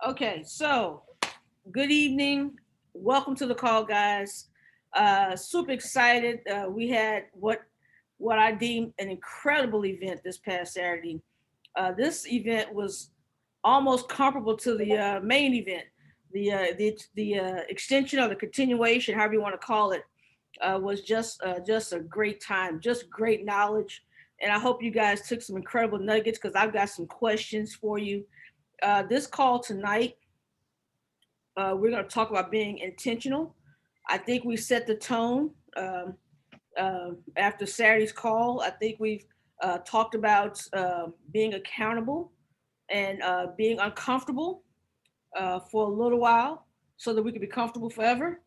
Okay, so good evening. Welcome to the call, guys. Super excited. We had what I deemed an incredible event this past Saturday. This event was almost comparable to the main event. The extension or the continuation, however you want to call it, was just a great time, just great knowledge. And I hope you guys took some incredible nuggets because I've got some questions for you. This call tonight, we're going to talk about being intentional. I think we set the tone after Saturday's call. I think we've talked about being accountable and being uncomfortable for a little while so that we can be comfortable forever.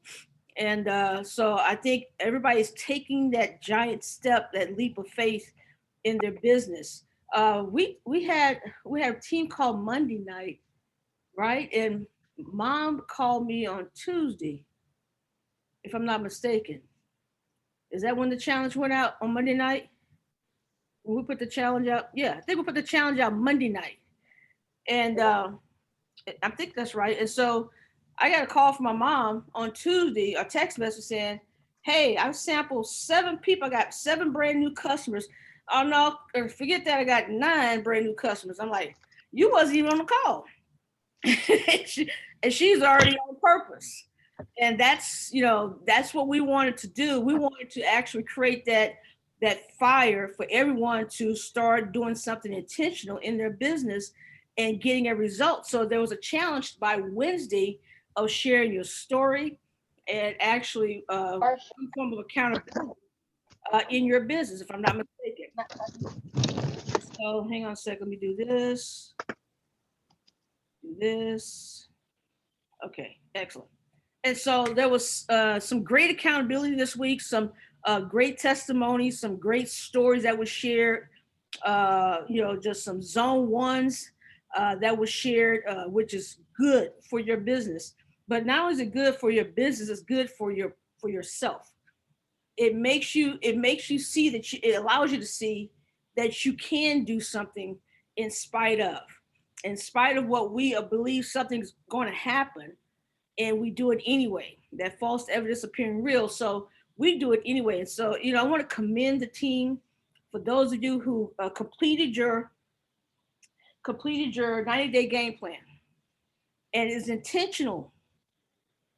And so I think everybody's taking that giant step, that leap of faith in their business. We had a team called Monday night, right? And mom called me on Tuesday, if I'm not mistaken. Is that when the challenge went out on Monday night? When we put the challenge out? Yeah, I think we put the challenge out Monday night. And I think that's right. And so I got a call from my mom on Tuesday, a text message saying, "Hey, I've sampled 7 people. I got 7 brand new customers. Oh no, forget that. I got 9 brand new customers." I'm like, "You wasn't even on the call." she, and she's already on purpose. And that's what we wanted to do. We wanted to actually create that fire for everyone to start doing something intentional in their business and getting a result. So there was a challenge by Wednesday of sharing your story and actually some form of accountability in your business, if I'm not mistaken. So hang on a second. Let me do this. Do this. Okay, excellent. And so there was some great accountability this week, some great testimonies, some great stories that were shared. Just some zone ones that was shared, which is good for your business. But not only is it good for your business, it's good for yourself. It makes you see that it allows you to see that you can do something in spite of, what we believe something's going to happen, and we do it anyway. That false evidence appearing real. So we do it anyway. And so, I want to commend the team for those of you who completed your 90-day game plan and is intentional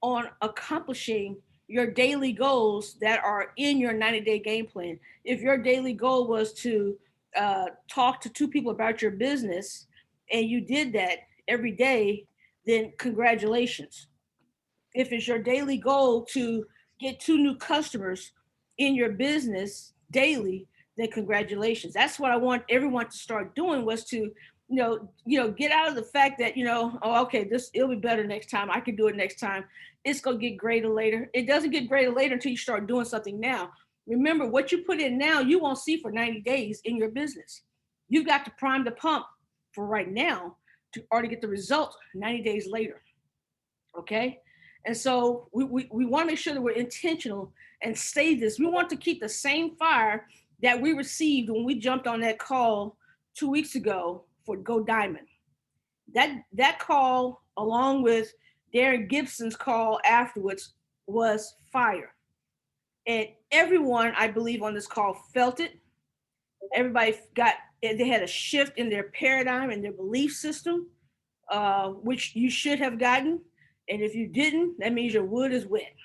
on accomplishing your daily goals that are in your 90-day game plan. If your daily goal was to talk to 2 people about your business and you did that every day, then congratulations. If it's your daily goal to get 2 new customers in your business daily, then congratulations. That's what I want everyone to start doing, was to get out of the fact that oh, okay, this, it'll be better next time, I can do it next time. It's going to get greater later. It doesn't get greater later until you start doing something now. Remember, what you put in now you won't see for 90 days in your business. You've got to prime the pump for right now to already get the results 90 days later. Okay. And so we want to make sure that we're intentional and say this. We want to keep the same fire that we received when we jumped on that call 2 weeks ago for Go Diamond. That call, along with Darren Gibson's call afterwards, was fire. And everyone, I believe, on this call felt it. Everybody they had a shift in their paradigm and their belief system, which you should have gotten. And if you didn't, that means your wood is wet.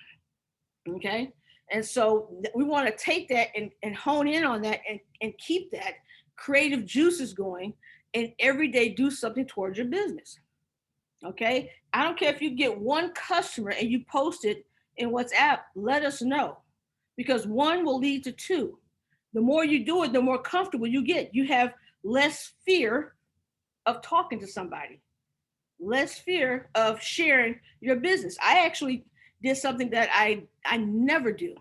Okay. And so we want to take that and hone in on that and keep that creative juices going and every day do something towards your business. Okay. I don't care if you get 1 customer and you post it in WhatsApp, let us know, because one will lead to 2. The more you do it, the more comfortable you get. You have less fear of talking to somebody, less fear of sharing your business. I actually did something that I never do.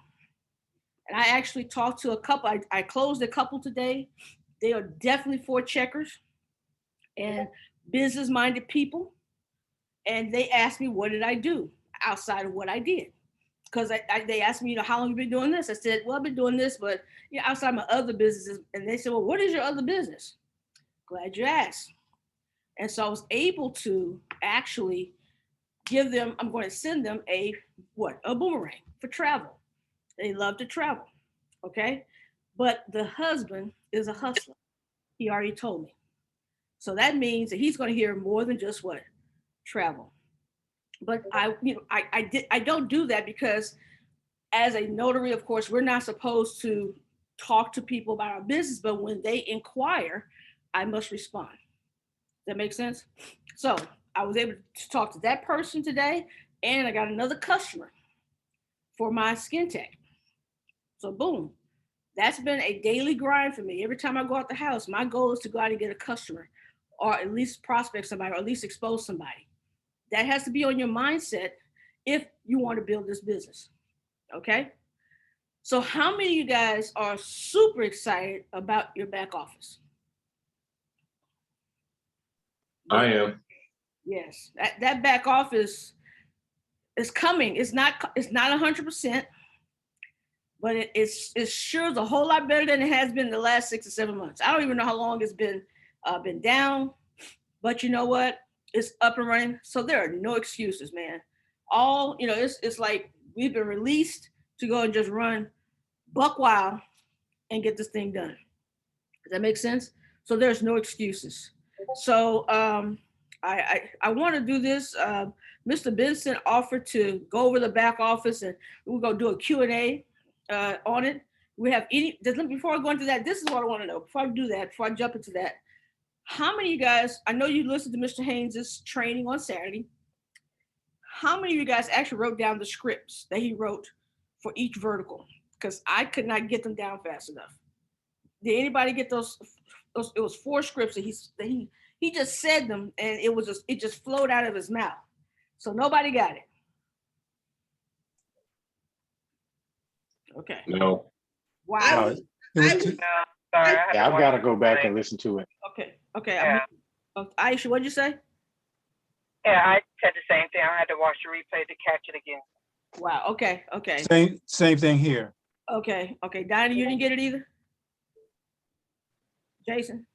And I actually talked to a couple. I closed a couple today. They are definitely for checkers and business minded people. And they asked me, what did I do outside of what I did? Because they asked me, how long have you been doing this? I said, well, I've been doing this, but outside my other businesses. And they said, well, what is your other business? Glad you asked. And so I was able to actually give them, I'm going to send them a boomerang for travel. They love to travel. Okay. But the husband is a hustler. He already told me. So that means that he's going to hear more than just what? Travel. But I don't do that because as a notary, of course, we're not supposed to talk to people about our business, but when they inquire, I must respond. That makes sense? So I was able to talk to that person today, and I got another customer for my skin tech. So boom, that's been a daily grind for me. Every time I go out the house, my goal is to go out and get a customer, or at least prospect somebody, or at least expose somebody. That has to be on your mindset if you want to build this business. Okay. So, how many of you guys are super excited about your back office? I am. Yes, that back office is coming. It's not 100%, but it's sure is a whole lot better than it has been the last 6 or 7 months. I don't even know how long it's been down, but you know what? It's up and running. So there are no excuses, man. All it's like we've been released to go and just run buck wild and get this thing done. Does that make sense? So there's no excuses. So I want to do this. Mr. Benson offered to go over the back office and we're gonna do a Q&A on it. We have before I go into that, this is what I want to know. Before I do that, before I jump into that, how many of you guys? I know you listened to Mr. Haynes's training on Saturday. How many of you guys actually wrote down the scripts that he wrote for each vertical? Because I could not get them down fast enough. Did anybody get those? It was 4 scripts that he just said them, and it just flowed out of his mouth. So nobody got it. Okay. No. Wow. It was No, sorry. yeah, I've got to go back and listen to it. Okay. Okay. Yeah. Aisha, what'd you say? Yeah, I said the same thing. I had to watch the replay to catch it again. Wow. Okay. Okay. Same thing here. Okay. Okay. Diana, you didn't get it either. Jason.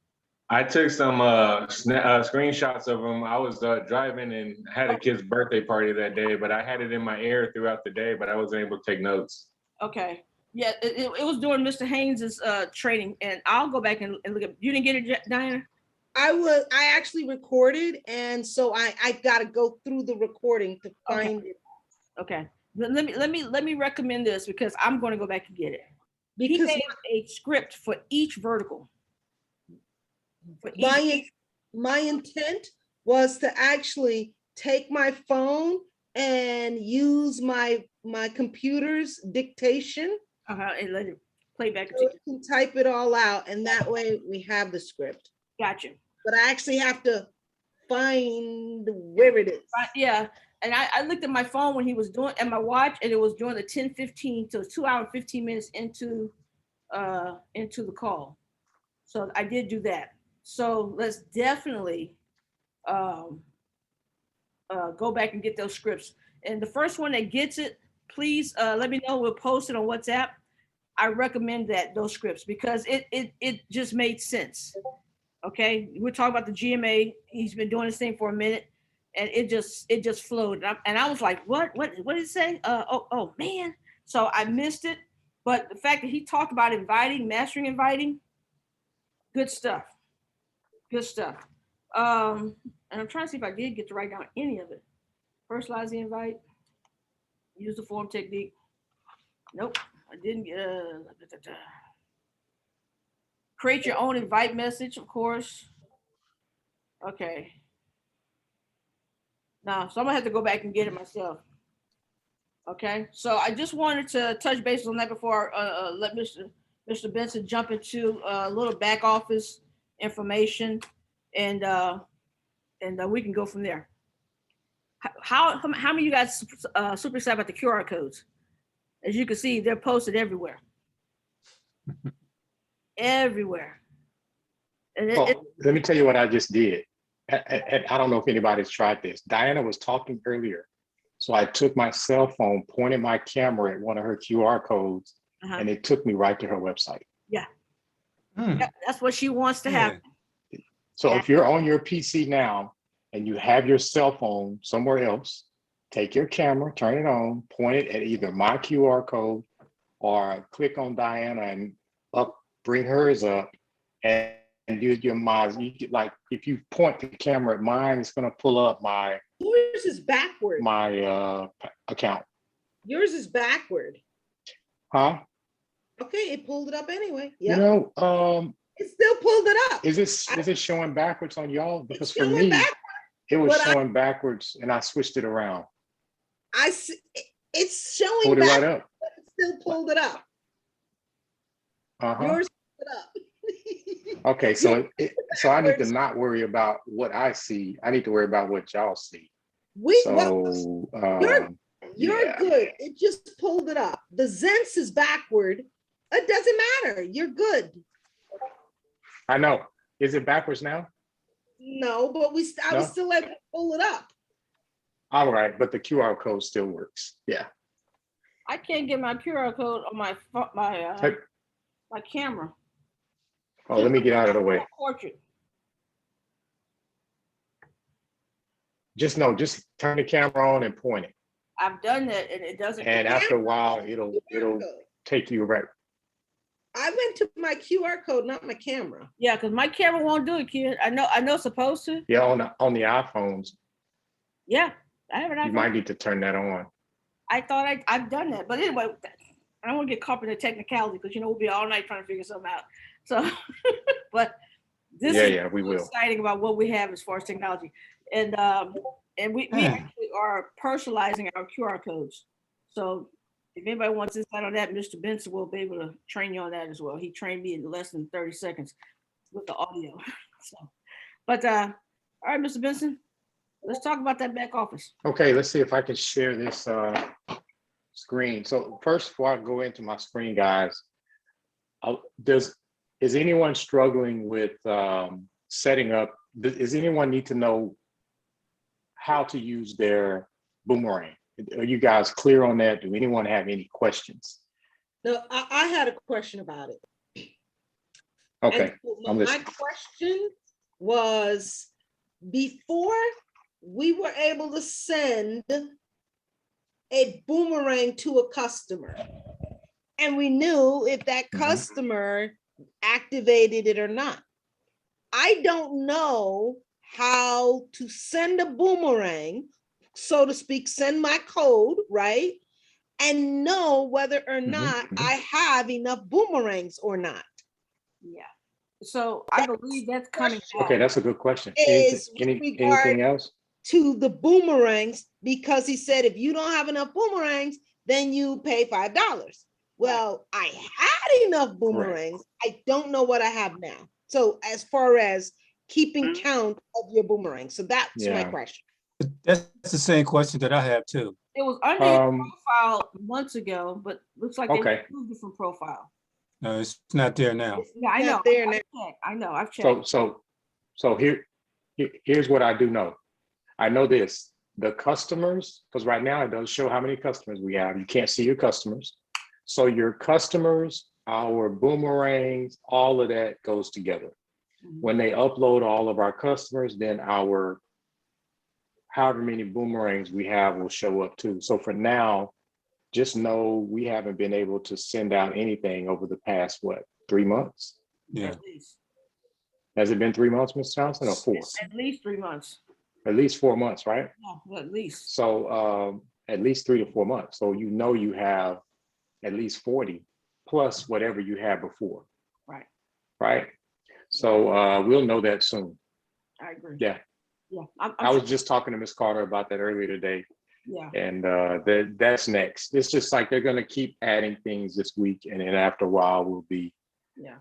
I took some screenshots of them. I was driving and had a kid's birthday party that day, but I had it in my ear throughout the day, but I wasn't able to take notes. Okay. Yeah, it was during Mr. Haynes's training, and I'll go back and look at. You didn't get it, Diana? I actually recorded, and so I got to go through the recording to find it. Okay. Let me recommend this because I'm going to go back and get it. He Because made a script for each vertical. For my intent was to actually take my phone and use my computer's dictation and let it play back. so it can type it all out, and that way we have the script. Gotcha. But I actually have to find where it is. Yeah. And I looked at my phone when he was doing, and my watch, and it was during the 10:15 to 2 hour and 15 minutes into the call. So I did do that. So let's definitely go back and get those scripts. And the first one that gets it, please let me know. We'll post it on WhatsApp. I recommend those scripts because it just made sense. Okay, we're talking about the GMA. He's been doing this thing for a minute, and it just flowed. And I was like, what did it say? Oh man. So I missed it. But the fact that he talked about mastering inviting, good stuff. Good stuff. And I'm trying to see if I did get to write down any of it. Personalize the invite. Use the form technique. Nope, I didn't get. Create your own invite message, of course. Okay. Now, so I'm gonna have to go back and get it myself. Okay. So I just wanted to touch base on that before let Mr. Benson jump into a little back office information, and we can go from there. How many of you guys super excited about the QR codes? As you can see, they're posted everywhere. Everywhere. And let me tell you what I just did. I don't know if anybody's tried this. Diana was talking earlier. So I took my cell phone, pointed my camera at one of her QR codes, and it took me right to her website. Yeah. That's what she wants to happen. So if you're on your PC now and you have your cell phone somewhere else, take your camera, turn it on, point it at either my QR code or click on Diana and bring hers up and use your mouse. You get, like, if you point the camera at mine, it's gonna pull up my Yours is backward. account. Yours is backward. Huh? Okay, it pulled it up anyway. You Yeah, know, it still pulled it up. is it showing backwards on y'all? Because for showing me, back- it was but I- showing backwards and I switched it around. I see, it's showing Pulled it back, right up. but it still pulled it up. Uh-huh. Yours pulled it up. Okay, so so I need to not worry about what I see. I need to worry about what y'all see. So You're yeah. good. It just pulled it up. The Zense is backward. It doesn't matter. You're good. I know. Is it backwards now? No, but I was No? still able to pull it up. All right, but the QR code still works. Yeah. I can't get my QR code on Type- my camera. Oh, let me get out of the way. Portrait. Just turn the camera on and point it. I've done that and it doesn't. And after a while, it'll take you right. I went to my QR code, not my camera. Yeah, because my camera won't do it, kid. I know it's supposed to. Yeah, on the iPhones, Yeah, I have an you iPhone. might need to turn that on. I thought I've done that, but anyway, I don't want to get caught in the technicality because we'll be all night trying to figure something out. So, but this is Yeah, we will. exciting about what we have as far as technology, and we actually are personalizing our QR codes. So if anybody wants insight on that, Mr. Benson will be able to train you on that as well. He trained me in less than 30 seconds with the audio. So, but all right, Mr. Benson, let's talk about that back office. Okay, let's see if I can share this screen. So first, before I go into my screen, guys, is anyone struggling with setting up? Does anyone need to know how to use their Boomerang? Are you guys clear on that? Do anyone have any questions? No, I had a question about it. Okay, And I'm my listening. question was, before we were able to send a boomerang to a customer, and we knew if that Mhm. customer activated it or not. I don't know how to send a boomerang, so to speak, send my code, right? And know whether or not mhm. I have enough boomerangs or not. Yeah. So I believe that's coming. Okay, that's a good question. Is with regard Anything else? to the boomerangs, because he said if you don't have enough boomerangs, then you pay $5. Well, I had enough boomerangs. I don't know what I have now. So as far as keeping count of your boomerangs, so that's my Yeah. question. That's the same question that I have too. It was under your Um, profile months ago, but looks like they Okay. moved it from profile. No, it's not there now. Yeah, I know. Not there I've now. checked. I know. I've checked. So here's what I do know. I know this, the customers, because right now it does show how many customers we have. You can't see your customers. So your customers, our boomerangs, all of that goes together. Mhm. When they upload all of our customers, then our however many boomerangs we have will show up too. So for now, just know we haven't been able to send out anything over the past, 3 months? Yeah. At least. Has it been 3 months, Ms. Johnson, or 4? At least 3 months. At least 4 months, right? No, at least. So at least 3 to 4 months. So you have at least 40 plus whatever you had before. Right. Right. So we'll know that soon. I agree. Yeah. Yeah. I was just talking to Ms. Carter about that earlier today. Yeah. And that's next. It's just like they're gonna keep adding things this week, and then after a while we'll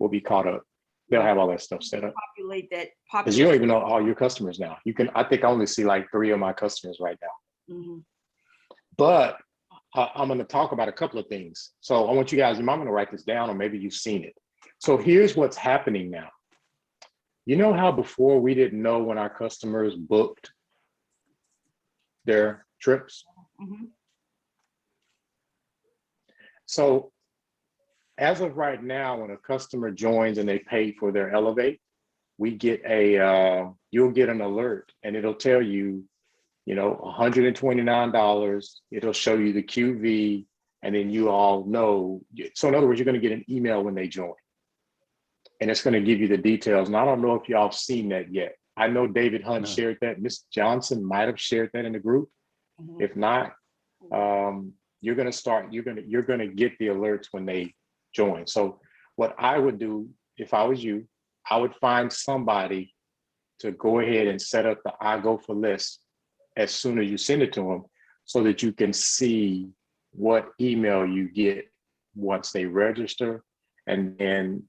be caught up. They'll have all that stuff set up. Populate that. Because you don't even know all your customers now. I think I only see like 3 of my customers right now. Mhm. But I'm going to talk about a couple of things. So I want you guys, I'm going to write this down, or maybe you've seen it. So here's what's happening now. You know how before we didn't know when our customers booked their trips? Mhm. So as of right now, when a customer joins and they pay for their Elevate, we get you'll get an alert and it'll tell you, $129. It'll show you the QV, and then you all know. So in other words, you're going to get an email when they join. And it's going to give you the details. And I don't know if y'all have seen that yet. I know David Hunt No. shared that. Ms. Johnson might have shared that in the group. Mhm. If not, you're going to get the alerts when they join. So what I would do if I was you, I would find somebody to go ahead and set up the I Go for list as soon as you send it to them, so that you can see what email you get once they register. And then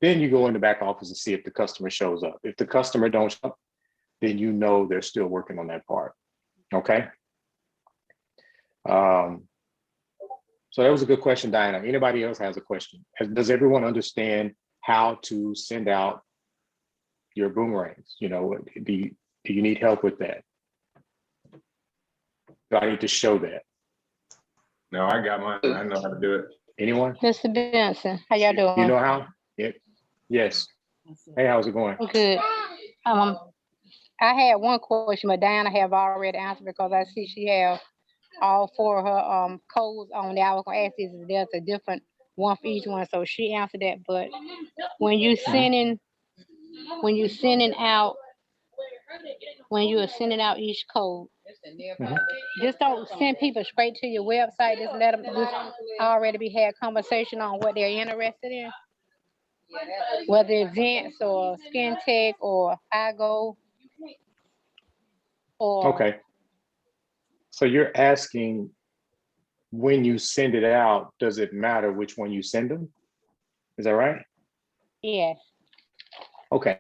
you go in the back office and see if the customer shows up. If the customer don't show up, then you know they're still working on that part. Okay. So that was a good question, Diana. Anybody else has a question? Does everyone understand how to send out your boomerangs? Do you need help with that? Do I need to show that? No, I got mine. I know how to do it. Anyone? Mr. Benson, how y'all doing? You know how? Yes. Hey, how's it going? Good. I had one question, but Diana have already answered because I see she have all four of her codes on there. I was gonna ask if there's a different one for each one, so she answered that. But when you sending out each code, just don't send people straight to your website. Just let them already had conversation on what they're interested in, whether it's Zents or Skin Tech or iGo or Okay. So you're asking, when you send it out, does it matter which one you send them? Is that right? yes. Okay.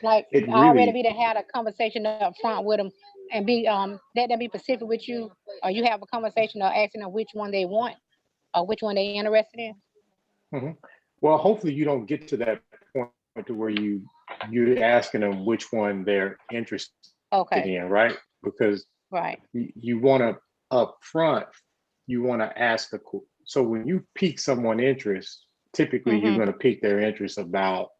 Like It already really- be to have a conversation up front with them and be let them be specific with you, or you have a conversation or asking them which one they want or which one they interested in. Well, hopefully you don't get to that point to where you're asking them which one they're interested Okay, in, right? Because right. you want to up front, you want to ask so when you pique someone's interest, typically you're Mhm. going to pique their interest about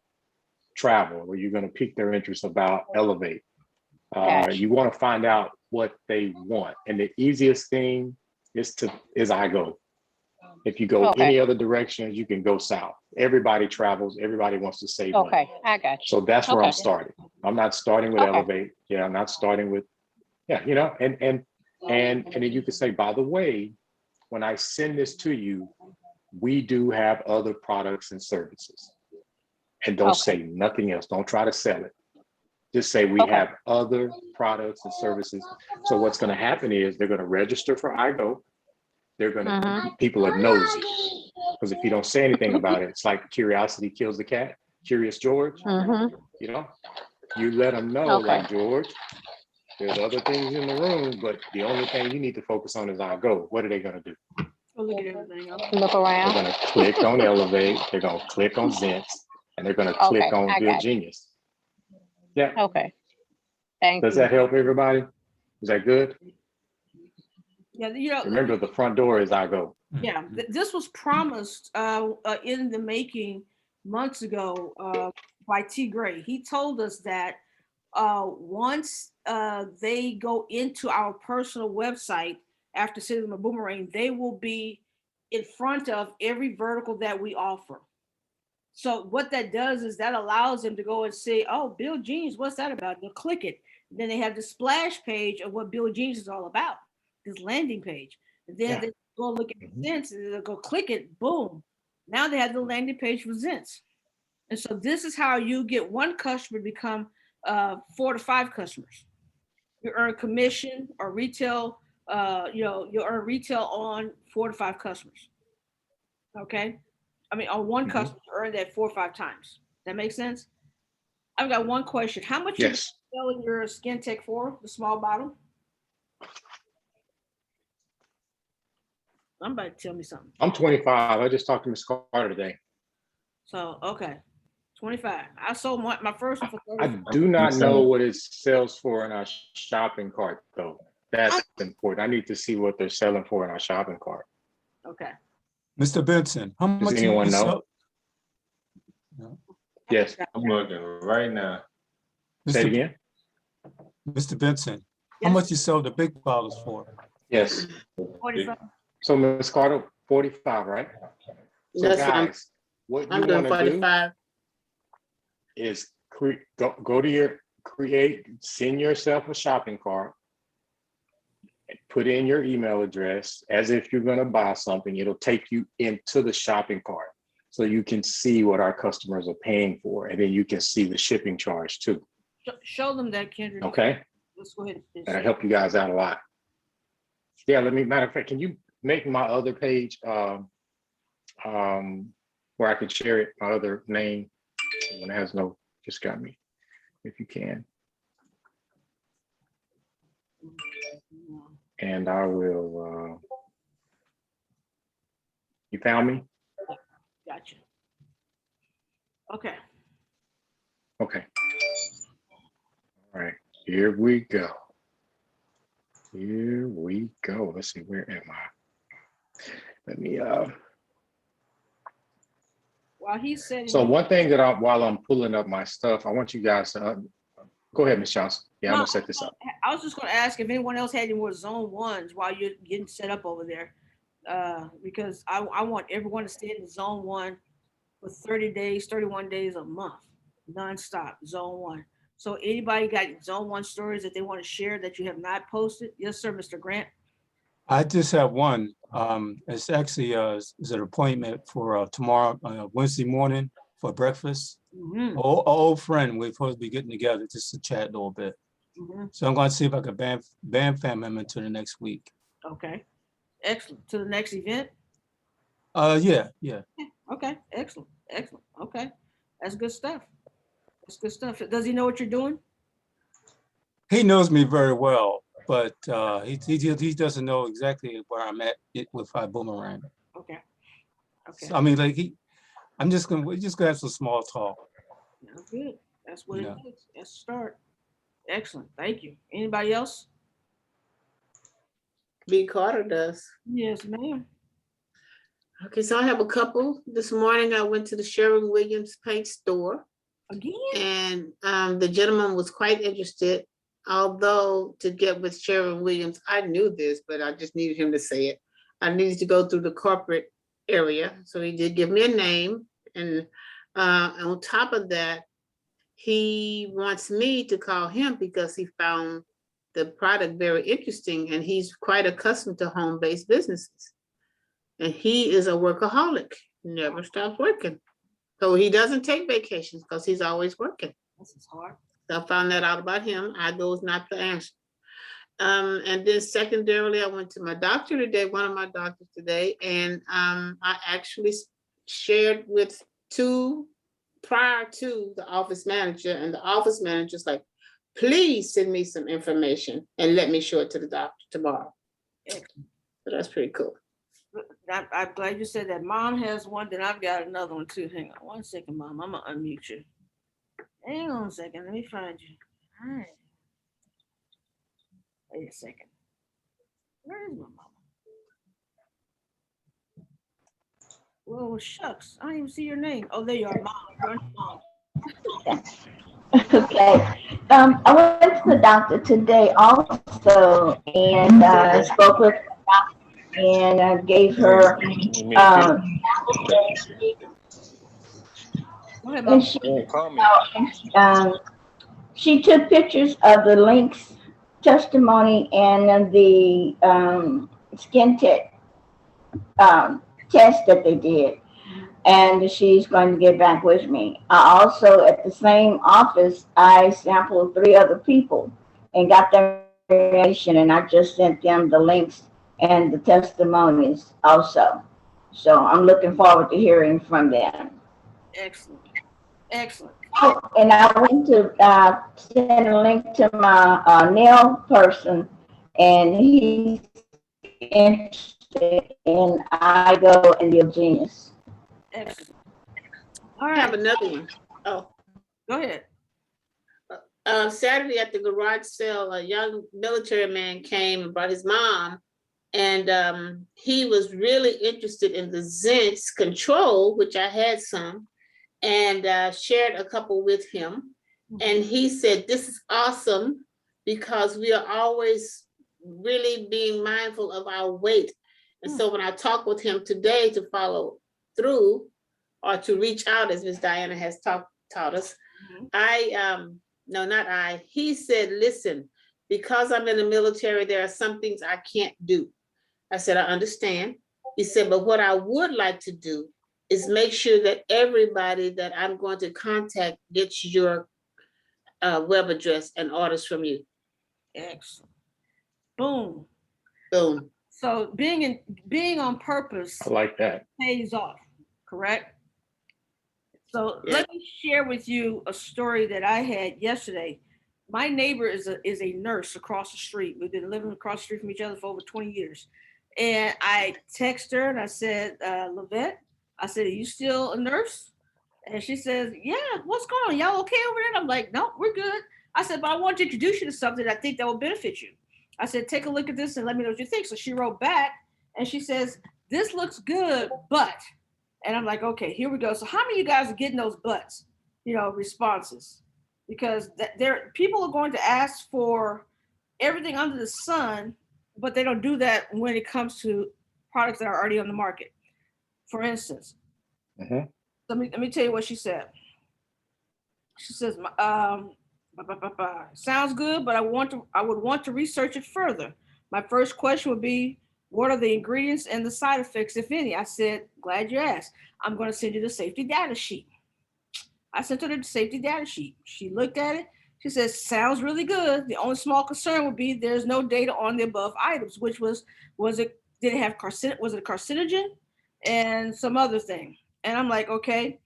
travel, or you're going to pique their interest about Elevate. Gotcha. You want to find out what they want, and the easiest thing is iGo. If you go Okay. any other direction, you can go south. Everybody travels. Everybody wants to save money. Okay, I got you. So that's where Okay. I'm starting. I'm not starting with Okay. Elevate. Yeah, I'm not starting with, and then you can say, by the way, when I send this to you, we do have other products and services. And don't Okay. say nothing else. Don't try to sell it. Just say we Okay. have other products and services. So what's going to happen is they're going to register for iGo. They're going to, people are nosy. Because if you don't say anything about it, it's like curiosity kills the cat. Curious George, you let them know, Okay. like, George, there's other things in the room, but the only thing you need to focus on is iGo. What are they going to do? Go look at everything else. Look They're around. going to click on Elevate. They're going to click on Zents, and they're going to click Okay, on I Build got you. Genius. Yeah. Okay. Thank Does you. that help everybody? Is that good? Yeah, Remember, the front door is iGo. Yeah, this was promised in the making months ago by T. Gray. He told us that once they go into our personal website after sending them a boomerang, they will be in front of every vertical that we offer. So what that does is that allows them to go and say, "Oh, Build Genius, what's that about?" They'll click it. Then they have the splash page of what Build Genius is all about, this landing page. And then Yeah. they go look at Mhm. Zents and they'll go click it, boom. Now they have the landing page for Zents. And so this is how you get one customer to become 4 to 5 customers. You earn commission or retail, you earn retail on 4 to 5 customers. Okay. I mean, on one Mhm. customer, you earn that 4 or 5 times. That makes sense? I've got one question. How much you Yes. selling your Skin Tech for, the small bottle? Somebody tell me something. I'm 25. I just talked to Ms. Carter today. So, okay, 25. I sold my first one for I 30. do not Same. know what it sells for in our shopping cart, though. That's important. I need to see what they're selling for in our shopping cart. Okay. Mr. Benson, how much anyone you know? sell? No. Yes, I'm looking right now. say it Mr. again. Mr. Benson, how Yes. much you sell the big bottles for? Yes. 45. So Ms. Carter, 45, right? So That's what guys, what I'm you doing want to do 45. is go to your send yourself a shopping cart. Put in your email address as if you're going to buy something. It'll take you into the shopping cart so you can see what our customers are paying for, and then you can see the shipping charge too. Show them that, Kendra. Okay, Let's go ahead and finish. that'll help you guys out a lot. Yeah, matter of fact, can you make my other page where I can share it, my other name? When it has no, just got me, if you can. And I will, you found me? Gotcha. Okay. Okay. All right, here we go. Here we go. Let's see, where am I? Let me, While he's setting. so one thing that while I'm pulling up my stuff, I want you guys to, go ahead, Ms. Johnson. Yeah, I'm No, gonna set this up. I was just gonna ask if anyone else had any more zone ones while you're getting set up over there. Because I want everyone to stay in zone one for 30 days, 31 days a month, nonstop, zone one. So anybody got zone one stories that they want to share that you have not posted? Yes, sir, Mr. Grant. I just have one. It's actually is an appointment for tomorrow, Wednesday morning for breakfast. Mhm, Old friend, we're supposed to be getting together just to chat a little bit. mhm. So I'm going to see if I can bam him into the next week. Okay, excellent. To the next event? Yeah. Okay, excellent, excellent. Okay, that's good stuff. That's good stuff. Does he know what you're doing? He knows me very well, but he doesn't know exactly where I'm at with my boomerang. Okay, okay. So, I mean, like we're just gonna have some small talk. That's good. That's what Yeah. it is. That's a start. Excellent. Thank you. Anybody else? B. Carter does. Yes, ma'am. Okay, so I have a couple. This morning I went to the Sherwin-Williams paint store, Again? and the gentleman was quite interested. Although to get with Sherwin-Williams, I knew this, but I just needed him to say it. I needed to go through the corporate area, so he did give me a name. And on top of that, he wants me to call him because he found the product very interesting, and he's quite accustomed to home-based businesses. And he is a workaholic, never stops working. So he doesn't take vacations because he's always working. This is hard. So I found that out about him. I knows not the answer. And then secondarily, I went to my doctor today, one of my doctors today, and I actually shared with two prior to the office manager, and the office manager's like, please send me some information and let me show it to the doctor tomorrow. Excellent. So that's pretty cool. I'm glad you said that. Mom has one, then I've got another one too. Hang on one second, Mom. I'm gonna unmute you. Hang on a second. Let me find you. All right. Wait a second. Where is my mama? Well, shucks. I don't even see your name. Oh, there you are, Mom. You're Mom. Okay. I went to the doctor today also and spoke with the doctor and gave her Go ahead, and Mom. she took pictures of the Lynx testimony and the skin tech test that they did. And she's going to get back with me. I also, at the same office, I sampled 3 other people and got their information, and I just sent them the links and the testimonies also. So I'm looking forward to hearing from them. Excellent. Excellent. Oh, and I went to send a link to my nail person, and he's interested in Igo and Real Genius. Excellent. All I have right. another one. Oh. Go ahead. Saturday at the garage sale, a young military man came and brought his mom, and he was really interested in the Zense control, which I had some, and shared a couple with him. And he said, this is awesome because we are always really being mindful of our weight. And so when I talked with him today to follow through or to reach out, as Ms. Diana has taught us, he said, listen, because I'm in the military, there are some things I can't do. I said, I understand. He said, but what I would like to do is make sure that everybody that I'm going to contact gets your web address and orders from you. Excellent. Boom. Boom. So being on purpose I like that. pays off, correct? So Yeah. let me share with you a story that I had yesterday. My neighbor is a nurse across the street. We've been living across the street from each other for over 20 years. And I texted her and I said, Lavette, I said, are you still a nurse? And she says, yeah, what's going on? Y'all okay over there? And I'm like, no, we're good. I said, but I want to introduce you to something I think that will benefit you. I said, take a look at this and let me know what you think. So she wrote back and she says, this looks good, but, and I'm like, okay, here we go. So how many of you guys are getting those buts, responses? Because people are going to ask for everything under the sun, but they don't do that when it comes to products that are already on the market. For instance, let me tell you what she said. She says, sounds good, but I would want to research it further. My first question would be, what are the ingredients and the side effects, if any? I said, glad you asked. I'm going to send you the safety data sheet. I sent her the safety data sheet. She looked at it. She says, sounds really good. The only small concern would be there's no data on the above items, which was it a carcinogen and some other thing? And I'm like, okay.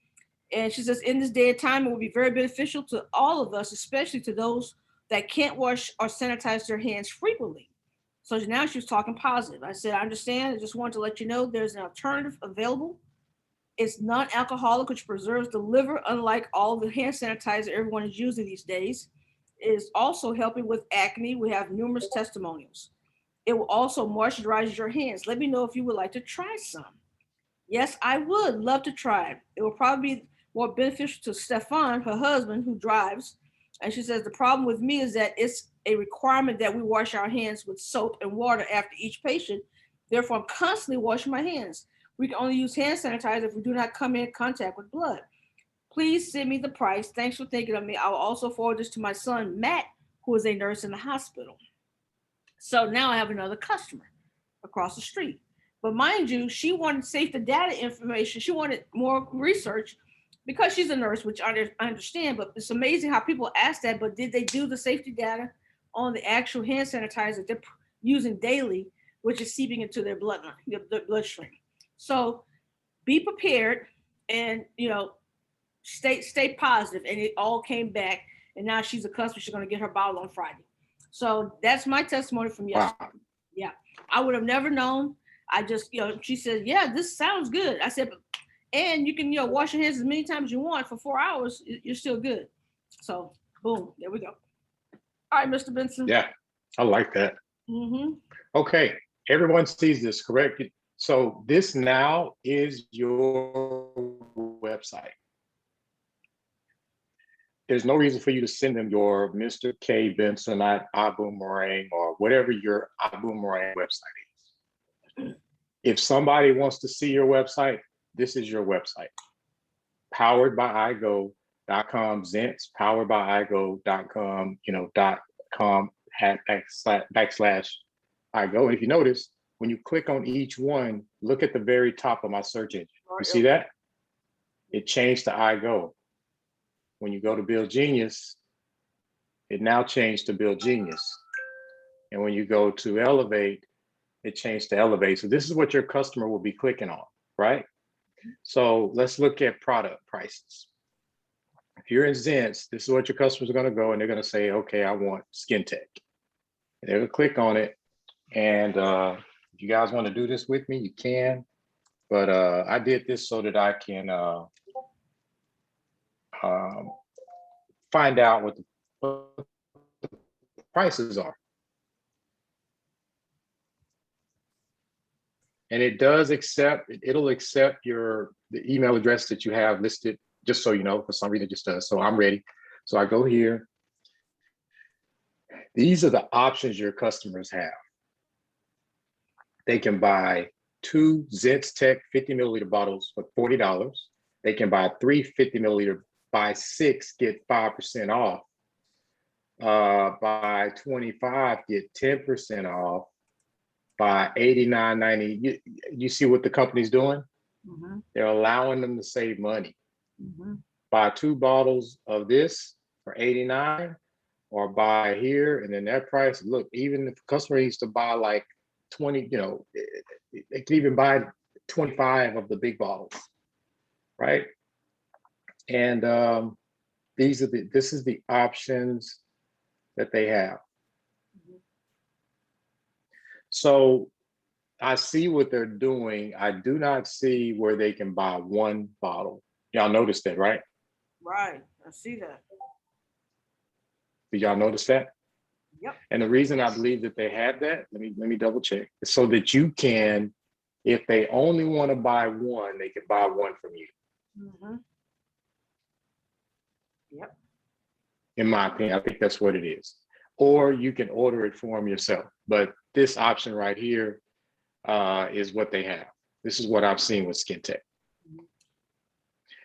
And she says, in this day and time, it will be very beneficial to all of us, especially to those that can't wash or sanitize their hands frequently. So now she was talking positive. I said, I understand. I just want to let you know there's an alternative available. It's non-alcoholic, which preserves the liver, unlike all the hand sanitizer everyone is using these days. It is also helping with acne. We have numerous testimonials. It will also moisturize your hands. Let me know if you would like to try some. Yes, I would love to try it. It will probably be more beneficial to Stefan, her husband, who drives. And she says, the problem with me is that it's a requirement that we wash our hands with soap and water after each patient. Therefore, I'm constantly washing my hands. We can only use hand sanitizer if we do not come in contact with blood. Please send me the price. Thanks for thinking of me. I will also forward this to my son, Matt, who is a nurse in the hospital. So now I have another customer across the street. But mind you, she wanted safety data information. She wanted more research because she's a nurse, which I understand, but it's amazing how people ask that, but did they do the safety data on the actual hand sanitizer they're using daily, which is seeping into their bloodstream? So be prepared and, stay positive. And it all came back. And now she's a customer. She's going to get her bottle on Friday. So that's my testimony from yesterday. Wow. Yeah. I would have never known. I just, she said, yeah, this sounds good. I said, and you can, wash your hands as many times as you want for 4 hours. You're still good. So boom, there we go. All right, Mr. Benson. Yeah, I like that. Mm-hmm. Okay, everyone sees this, correct? So this now is your website. There's no reason for you to send them your Mr. K. Benson at iBoomerang or whatever your iBoomerang website is. If somebody wants to see your website, this is your website. Powered by iGo.com, Zents, powered by iGo.com, .com /iGo. And if you notice, when you click on each one, look at the very top of my search engine. You see that? It changed to iGo. When you go to Build Genius, it now changed to Build Genius. And when you go to Elevate, it changed to Elevate. So this is what your customer will be clicking on, right? So let's look at product prices. If you're in Zents, this is what your customers are going to go and they're going to say, okay, I want Skin Tech. And they're going to click on it. And if you guys want to do this with me, you can. But I did this so that I can find out what the prices are. And it does accept, it'll accept the email address that you have listed just so you know, for some reason it just does. So I'm ready. So I go here. These are the options your customers have. They can buy 2 Zets Tech 50 milliliter bottles for $40. They can buy 3 50 milliliter, buy 6, get 5% off. Buy 25, get 10% off. By $89.90. You see what the company's doing? Mhm, They're allowing them to save money. mhm. Buy 2 bottles of this for $89, or buy here, and then that price. Look, even if the customer needs to buy like 20, they can even buy 25 of the big bottles, right? And this is the options that they have. So I see what they're doing. I do not see where they can buy 1 bottle. Y'all noticed that, right? Right, I see that. Did y'all notice that? Yep. And the reason I believe that they have that, let me double check, is so that you can, if they only want to buy 1, they can buy 1 from you. Mhm. Yep. In my opinion, I think that's what it is. Or you can order it for them yourself. But this option right here is what they have. This is what I've seen with Skin Tech.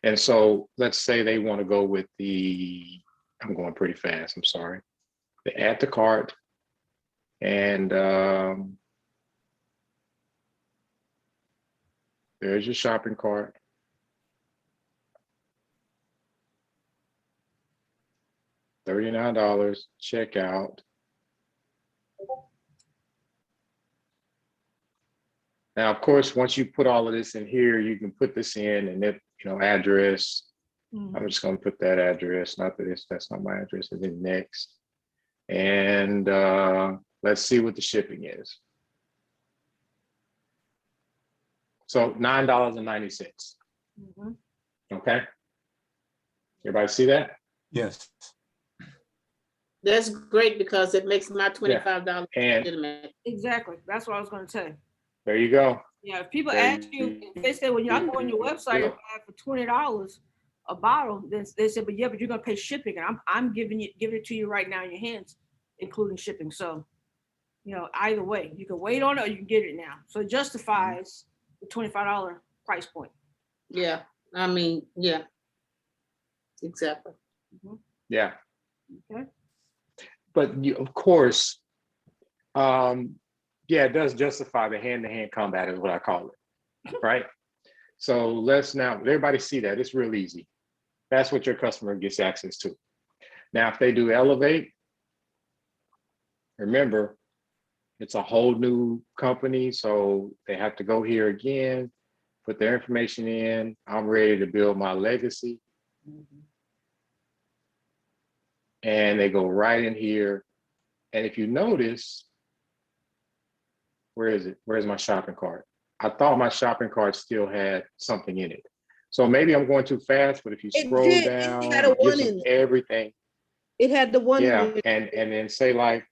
And so let's say they want to go with the, I'm going pretty fast, I'm sorry. They add to cart, and there's your shopping cart. $39, checkout. Now, of course, once you put all of this in here, you can put this in and it, address. Mhm. I'm just going to put that address, not that that's not my address, and then next. And let's see what the shipping is. So $9.90. Mhm. Okay. Everybody see that? Yes. That's great because it makes my $25 And legitimate. Exactly, that's what I was gonna say. there you go. Yeah, if people There ask you, if they say, well, y'all go on your website and buy it for $20 a bottle, then they say, but yeah, but you're gonna pay shipping, and I'm giving it to you right now in your hands, including shipping. So, either way, you can wait on it or you can get it now. So it justifies the $25 price point. Yeah, I mean, yeah. Exactly. Yeah. Okay. But of course, yeah, it does justify the hand-to-hand combat is what I call it, right? So let's now, everybody see that, it's real easy. That's what your customer gets access to. Now, if they do Elevate, remember, it's a whole new company, so they have to go here again, put their information in. I'm ready to build my legacy. And they go right in here. And if you notice, where is it? Where's my shopping cart? I thought my shopping cart still had something in it. So maybe I'm going too fast, but if you It scroll did. down, It had a it gives 1 them in there. everything. It had the 1. Yeah, and then say like,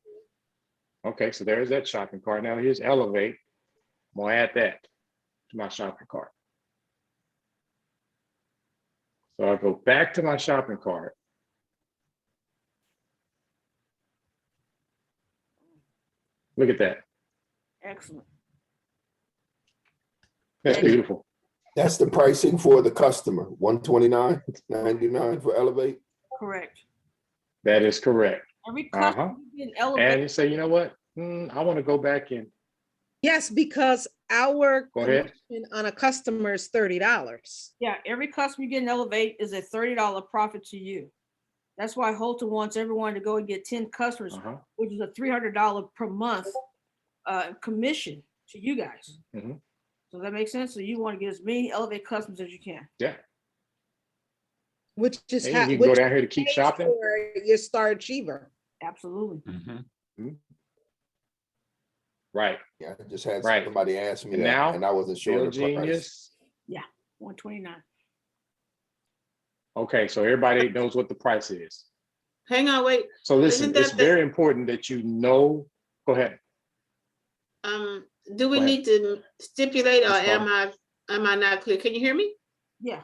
okay, so there's that shopping cart. Now here's Elevate. I'm gonna add that to my shopping cart. So I go back to my shopping cart. Look at that. Excellent. That's beautiful. That's the pricing for the customer, $129.99 for Elevate. Correct. That is correct. Every customer you get Elevate. And you say, you know what? I want to go back and Yes, because our go ahead. commission on a customer is $30. Yeah, every customer you get an Elevate is a $30 profit to you. That's why Holton wants everyone to go and get 10 customers, which is a $300 per month commission to you guys. So that makes sense. So you want to get as many Elevate customers as you can. Yeah. Which is And how you can go down here to keep pays shopping. for your Star Achiever. Absolutely. Right. Yeah, I just had Right. somebody ask me And that, now, and I wasn't sure Bill the price. Genius. Yeah, 129. Okay, so everybody knows what the price is. Hang on, wait. So listen, Isn't that it's very important that you know. Go ahead. Do we Go ahead. need to stipulate, or That's fine. am I not clear? Can you hear me? Yeah.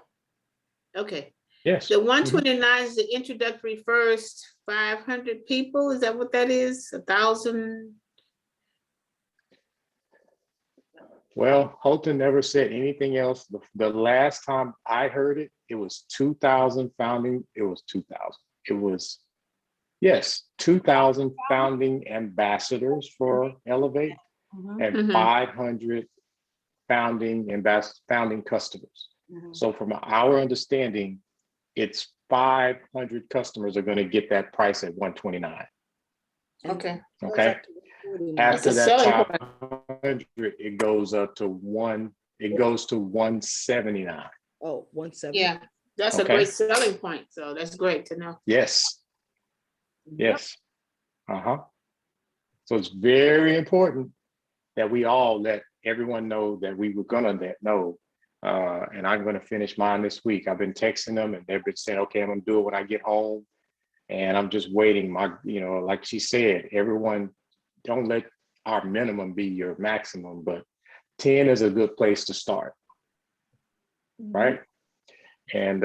Okay. Yes. The 129 is the introductory first 500 people. Is that what that is? 1,000? Well, Holton never said anything else. The last time I heard it, it was 2,000 founding. It was 2,000. It was, yes, 2,000 founding ambassadors for Elevate and Mhm. 500 founding customers. Mhm. So from our understanding, it's 500 customers are going to get that price at 129. Okay. Okay. That's After a that selling point. 500, it goes up to it goes to 179. Oh, 170. Yeah, that's a Okay. great selling point. So that's great to know. Yes. Yes. So it's very important that we all let everyone know that we were gonna know. And I'm gonna finish mine this week. I've been texting them and they've been saying, okay, I'm gonna do it when I get home. And I'm just waiting. Like she said, everyone, don't let our minimum be your maximum, but 10 is a good place to start. Right? And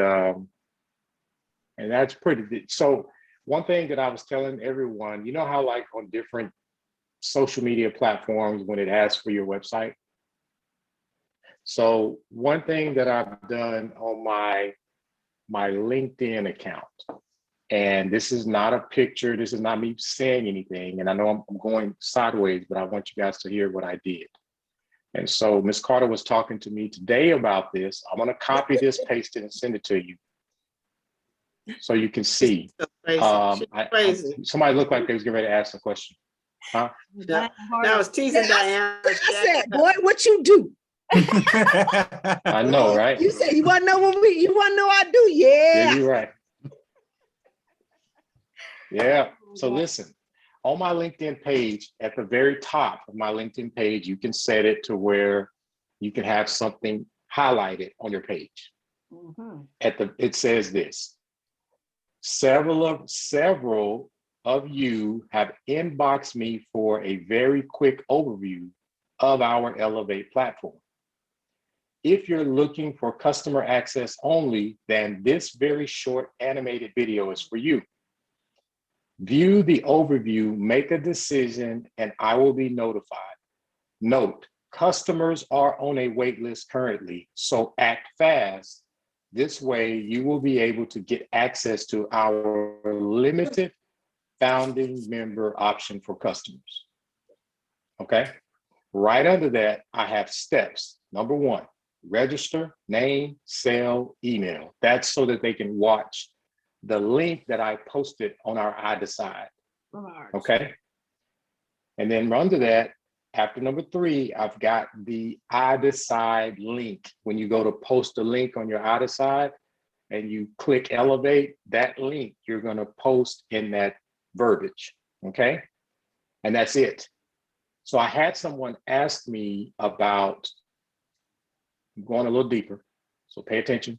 that's pretty, so one thing that I was telling everyone, you know how like on different social media platforms, when it asks for your website. So one thing that I've done on my LinkedIn account, and this is not a picture, this is not me saying anything, and I know I'm going sideways, but I want you guys to hear what I did. And so Ms. Carter was talking to me today about this. I'm gonna copy this, paste it, and send it to you so you can see. So crazy. Crazy. Somebody looked like they was getting ready to ask a question. Huh? That was teasing Diane. I said, boy, what you do? I know, right? You said you want to know you want to know I do? Yeah, Yeah. you're right. Yeah. So listen, on my LinkedIn page, at the very top of my LinkedIn page, you can set it to where you can have something highlighted on your page. It says this: several of you have inboxed me for a very quick overview of our Elevate platform. If you're looking for customer access only, then this very short animated video is for you. View the overview, make a decision, and I will be notified. Note, customers are on a wait list currently, so act fast. This way, you will be able to get access to our limited founding member option for customers. Okay? Right under that, I have steps. Number 1, register, name, sell, email. That's so that they can watch the link that I posted on our iDecide. Okay. And then under that, after number 3, I've got the iDecide link. When you go to post a link on your iDecide and you click Elevate, that link you're going to post in that verbiage. Okay. And that's it. So I had someone ask me about, I'm going a little deeper, so pay attention.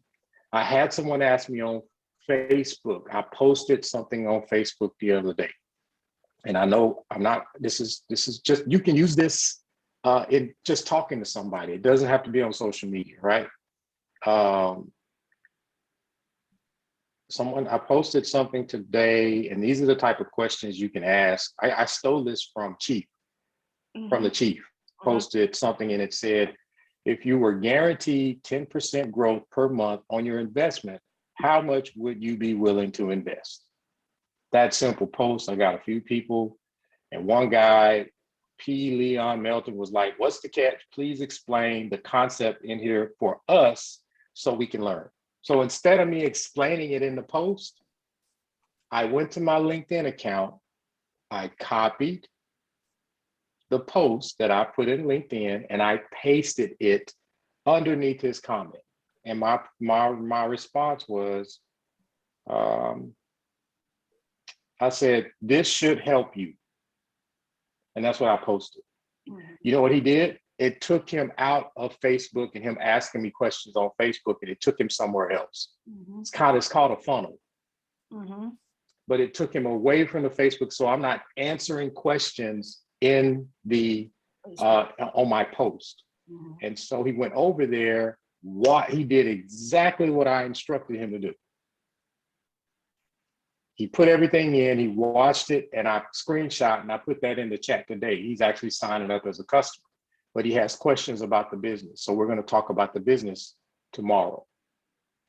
I had someone ask me on Facebook. I posted something on Facebook the other day. And I know I'm not, this is just, you can use this in just talking to somebody. It doesn't have to be on social media, right? I posted something today, and these are the type of questions you can ask. I stole this from the chief, posted something and it said, if you were guaranteed 10% growth per month on your investment, how much would you be willing to invest? That simple post, I got a few people, and one guy, P. Leon Melton, was like, what's the catch? Please explain the concept in here for us so we can learn. So instead of me explaining it in the post, I went to my LinkedIn account, I copied the post that I put in LinkedIn and I pasted it underneath his comment. And my response was, I said, this should help you. And that's what I posted. You know what he did? It took him out of Facebook and him asking me questions on Facebook, and it took him somewhere else. It's called a funnel. But it took him away from the Facebook. So I'm not answering questions in the on my post. And so he went over there. He did exactly what I instructed him to do. he put everything in, he watched it, and I screenshot and I put that in the chat today. He's actually signing up as a customer, but he has questions about the business. So we're going to talk about the business tomorrow.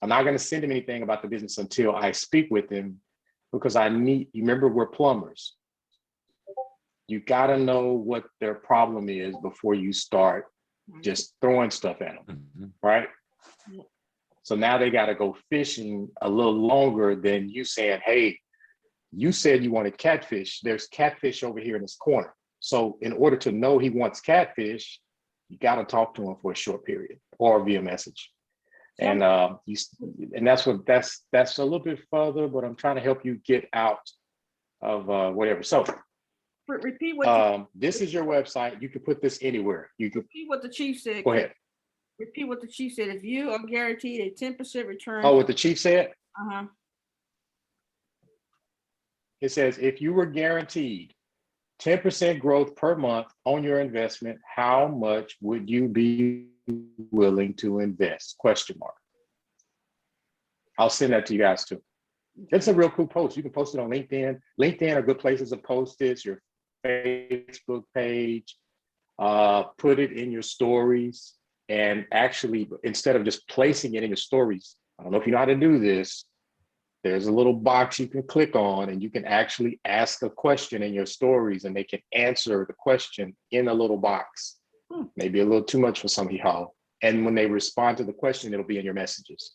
I'm not going to send him anything about the business until I speak with him, because you remember, we're plumbers. You got to know what their problem is before you start just throwing stuff at them, right? So now they got to go fishing a little longer than you saying, hey, you said you wanted catfish. There's catfish over here in this corner. So in order to know he wants catfish, you got to talk to him for a short period or via message. And that's a little bit further, but I'm trying to help you get out of whatever. So Repeat what this is your website. You can put this anywhere. You can repeat what the chief said. go ahead. Repeat what the chief said. If you are guaranteed a 10% return. Oh, what the chief said? Uh-huh. It says, if you were guaranteed 10% growth per month on your investment, how much would you be willing to invest? Question mark. I'll send that to you guys too. It's a real cool post. You can post it on LinkedIn. LinkedIn are good places to post this, your Facebook page, put it in your stories. And actually, instead of just placing it in your stories, I don't know if you know how to do this, there's a little box you can click on and you can actually ask a question in your stories and they can answer the question in a little box. Maybe a little too much for some of y'all. And when they respond to the question, it'll be in your messages.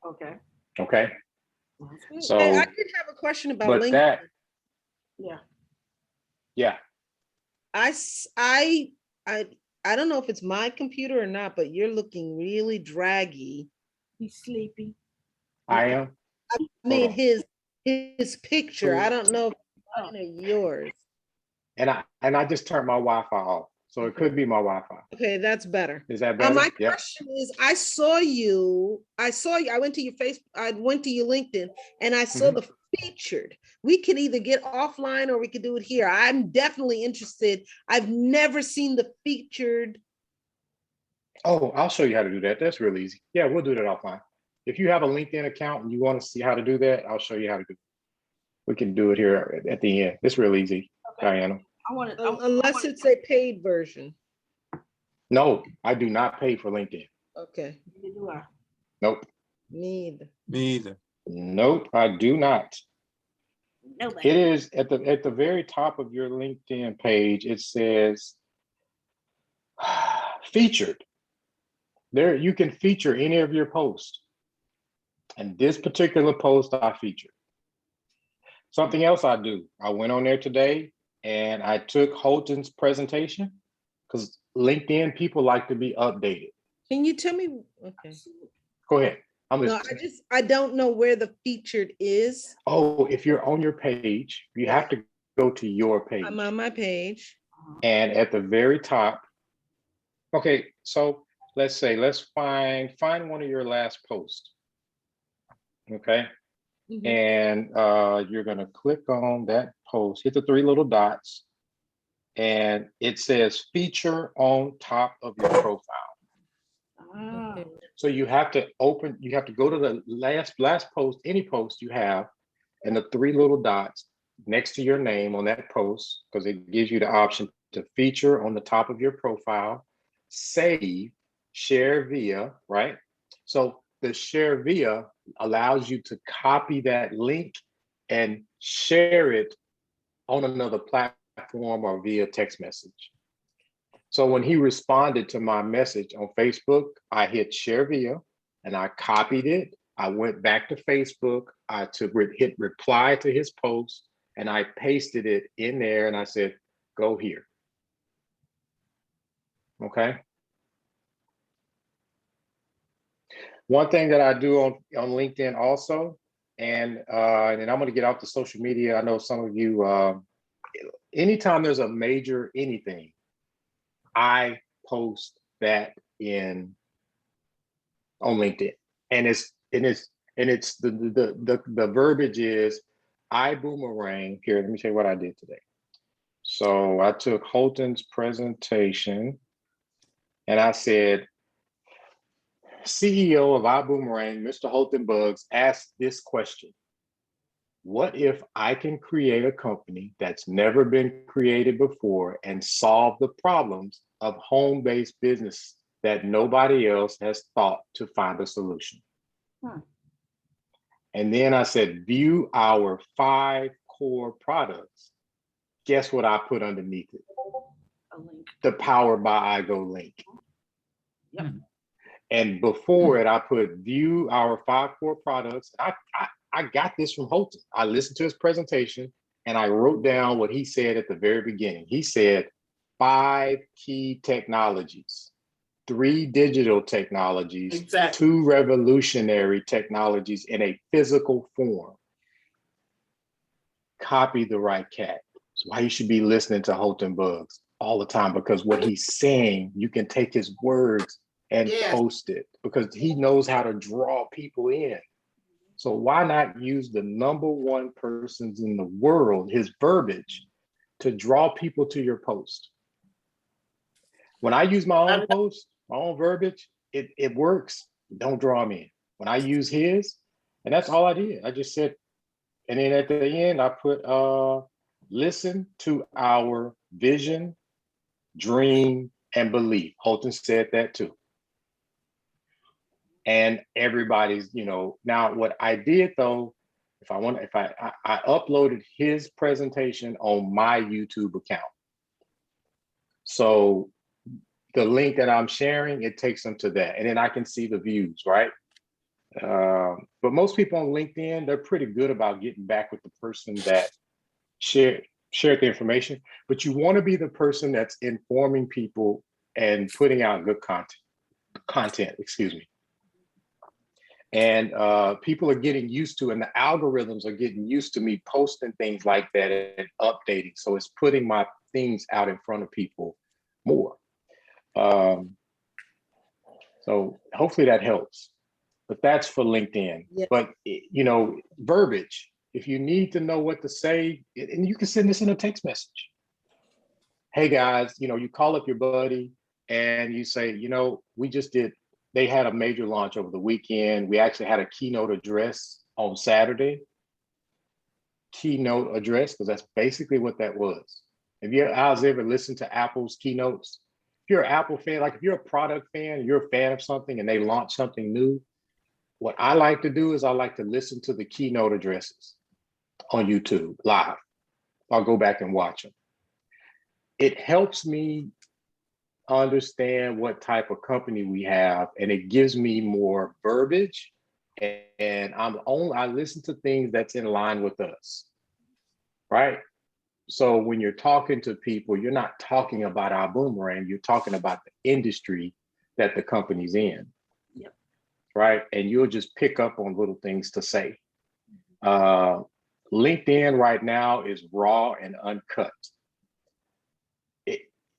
Okay. Okay. So Hey, I did have a question about but LinkedIn. that, Yeah. I don't know if it's my computer or not, but you're looking really draggy. He's sleepy. I am. I made his picture. I don't know if it's mine or yours. And I just turned my Wi-Fi off. So it could be my Wi-Fi. Okay, that's better. Is that better? My Yep. question is, I saw you, I went to your I went to your LinkedIn and I saw the featured. We could either get offline or we could do it here. I'm definitely interested. I've never seen the featured. Oh, I'll show you how to do that. That's real easy. Yeah, we'll do that offline. If you have a LinkedIn account and you want to see how to do that, I'll show you how to do it. We can do it here at the end. It's real easy, Diana. Unless it's a paid version. No, I do not pay for LinkedIn. Okay. Neither do I. Nope. Me either. Me either. Nope, I do not. Nobody. It is at the very top of your LinkedIn page. It says featured. There, you can feature any of your posts. And this particular post I featured. Something else I do. I went on there today and I took Holton's presentation because LinkedIn people like to be updated. Can you tell me? Okay. Go ahead. No, I don't know where the featured is. Oh, if you're on your page, you have to go to your page. I'm on my page. And at the very top, okay, so let's find one of your last posts. Okay. And you're going to click on that post, hit the three little dots, and it says feature on top of your profile. Ah. So you have to go to the last post, any post you have, and the three little dots next to your name on that post, because it gives you the option to feature on the top of your profile, save, share via, right? So the share via allows you to copy that link and share it on another platform or via text message. So when he responded to my message on Facebook, I hit share via and I copied it. I went back to Facebook, I hit reply to his post and I pasted it in there and I said, go here. Okay. One thing that I do on LinkedIn also, and then I'm going to get off the social media. I know some of you, anytime there's a major anything, I post that on LinkedIn, and it's the verbiage is I boomerang here. Let me tell you what I did today. So I took Holton's presentation, and I said, CEO of iBoomerang, Mr. Holton Buggs, asked this question. what if I can create a company that's never been created before and solve the problems of home-based business that nobody else has thought to find a solution? And then I said, view our 5 core products. Guess what I put underneath it? A link. The Powered by iGo link. Yep. And before it, I put view our 5 core products. I got this from Holton. I listened to his presentation and I wrote down what he said at the very beginning. He said 5 key technologies, 3 digital technologies, Exactly. 2 revolutionary technologies in a physical form. Copy the right cat. That's why you should be listening to Holton Bugs all the time, because what he's saying, you can take his words and Yes. post it, because he knows how to draw people in. So why not use the #1 persons in the world, his verbiage, to draw people to your post? When I use my own post, my own verbiage, it works. Don't draw me in. When I use his, and that's all I did. I just said, and then at the end, I put, listen to our vision, dream, and belief. Holton said that too. And everybody's, now what I did though, I uploaded his presentation on my YouTube account. So the link that I'm sharing, it takes them to that. And then I can see the views, right? But most people on LinkedIn, they're pretty good about getting back with the person that shared the information. But you want to be the person that's informing people and putting out good content, excuse me. And people are getting used to, and the algorithms are getting used to me posting things like that and updating. So it's putting my things out in front of people more. So hopefully that helps. But that's for LinkedIn. Yeah. But verbiage, if you need to know what to say, and you can send this in a text message. Hey guys, you call up your buddy and you say, they had a major launch over the weekend. We actually had a keynote address on Saturday. Keynote address, because that's basically what that was. Have you guys ever listened to Apple's keynotes? If you're an Apple fan, like if you're a product fan, you're a fan of something and they launch something new, what I like to do is I like to listen to the keynote addresses on YouTube live. I'll go back and watch them. It helps me understand what type of company we have, and it gives me more verbiage, and I listen to things that's in line with us, right? So when you're talking to people, you're not talking about our boomerang, you're talking about the industry that the company's in. Yep. Right? And you'll just pick up on little things to say. LinkedIn right now is raw and uncut.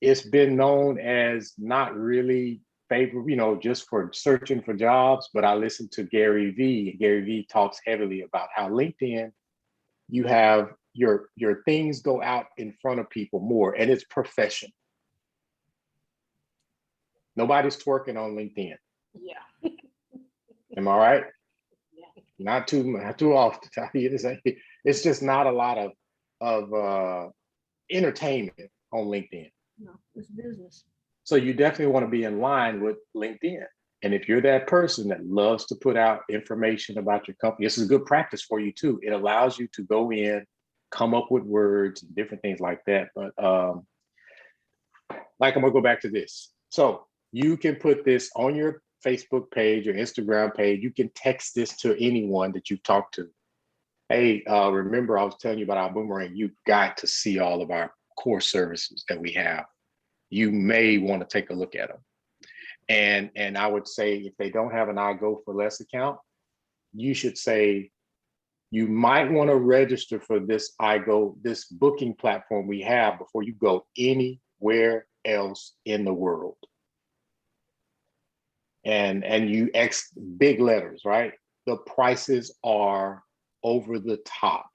It's been known as not really favorable, just for searching for jobs, but I listened to Gary Vee. Gary Vee talks heavily about how LinkedIn, you have your things go out in front of people more, and it's professional. Nobody's twerking on LinkedIn. Yeah. Am I right? Yeah. Not too often. It's just not a lot of entertainment on LinkedIn. No, it's business. So you definitely want to be in line with LinkedIn. And if you're that person that loves to put out information about your company, this is good practice for you too. It allows you to go in, come up with words, and different things like that. But I'm gonna go back to this. So you can put this on your Facebook page or Instagram page. You can text this to anyone that you've talked to. Hey, remember I was telling you about our boomerang. You've got to see all of our core services that we have. You may want to take a look at them. And I would say if they don't have an iGo for Less account, you should say, you might want to register for this iGo, this booking platform we have before you go anywhere else in the world. And you big letters, right? The prices are over the top.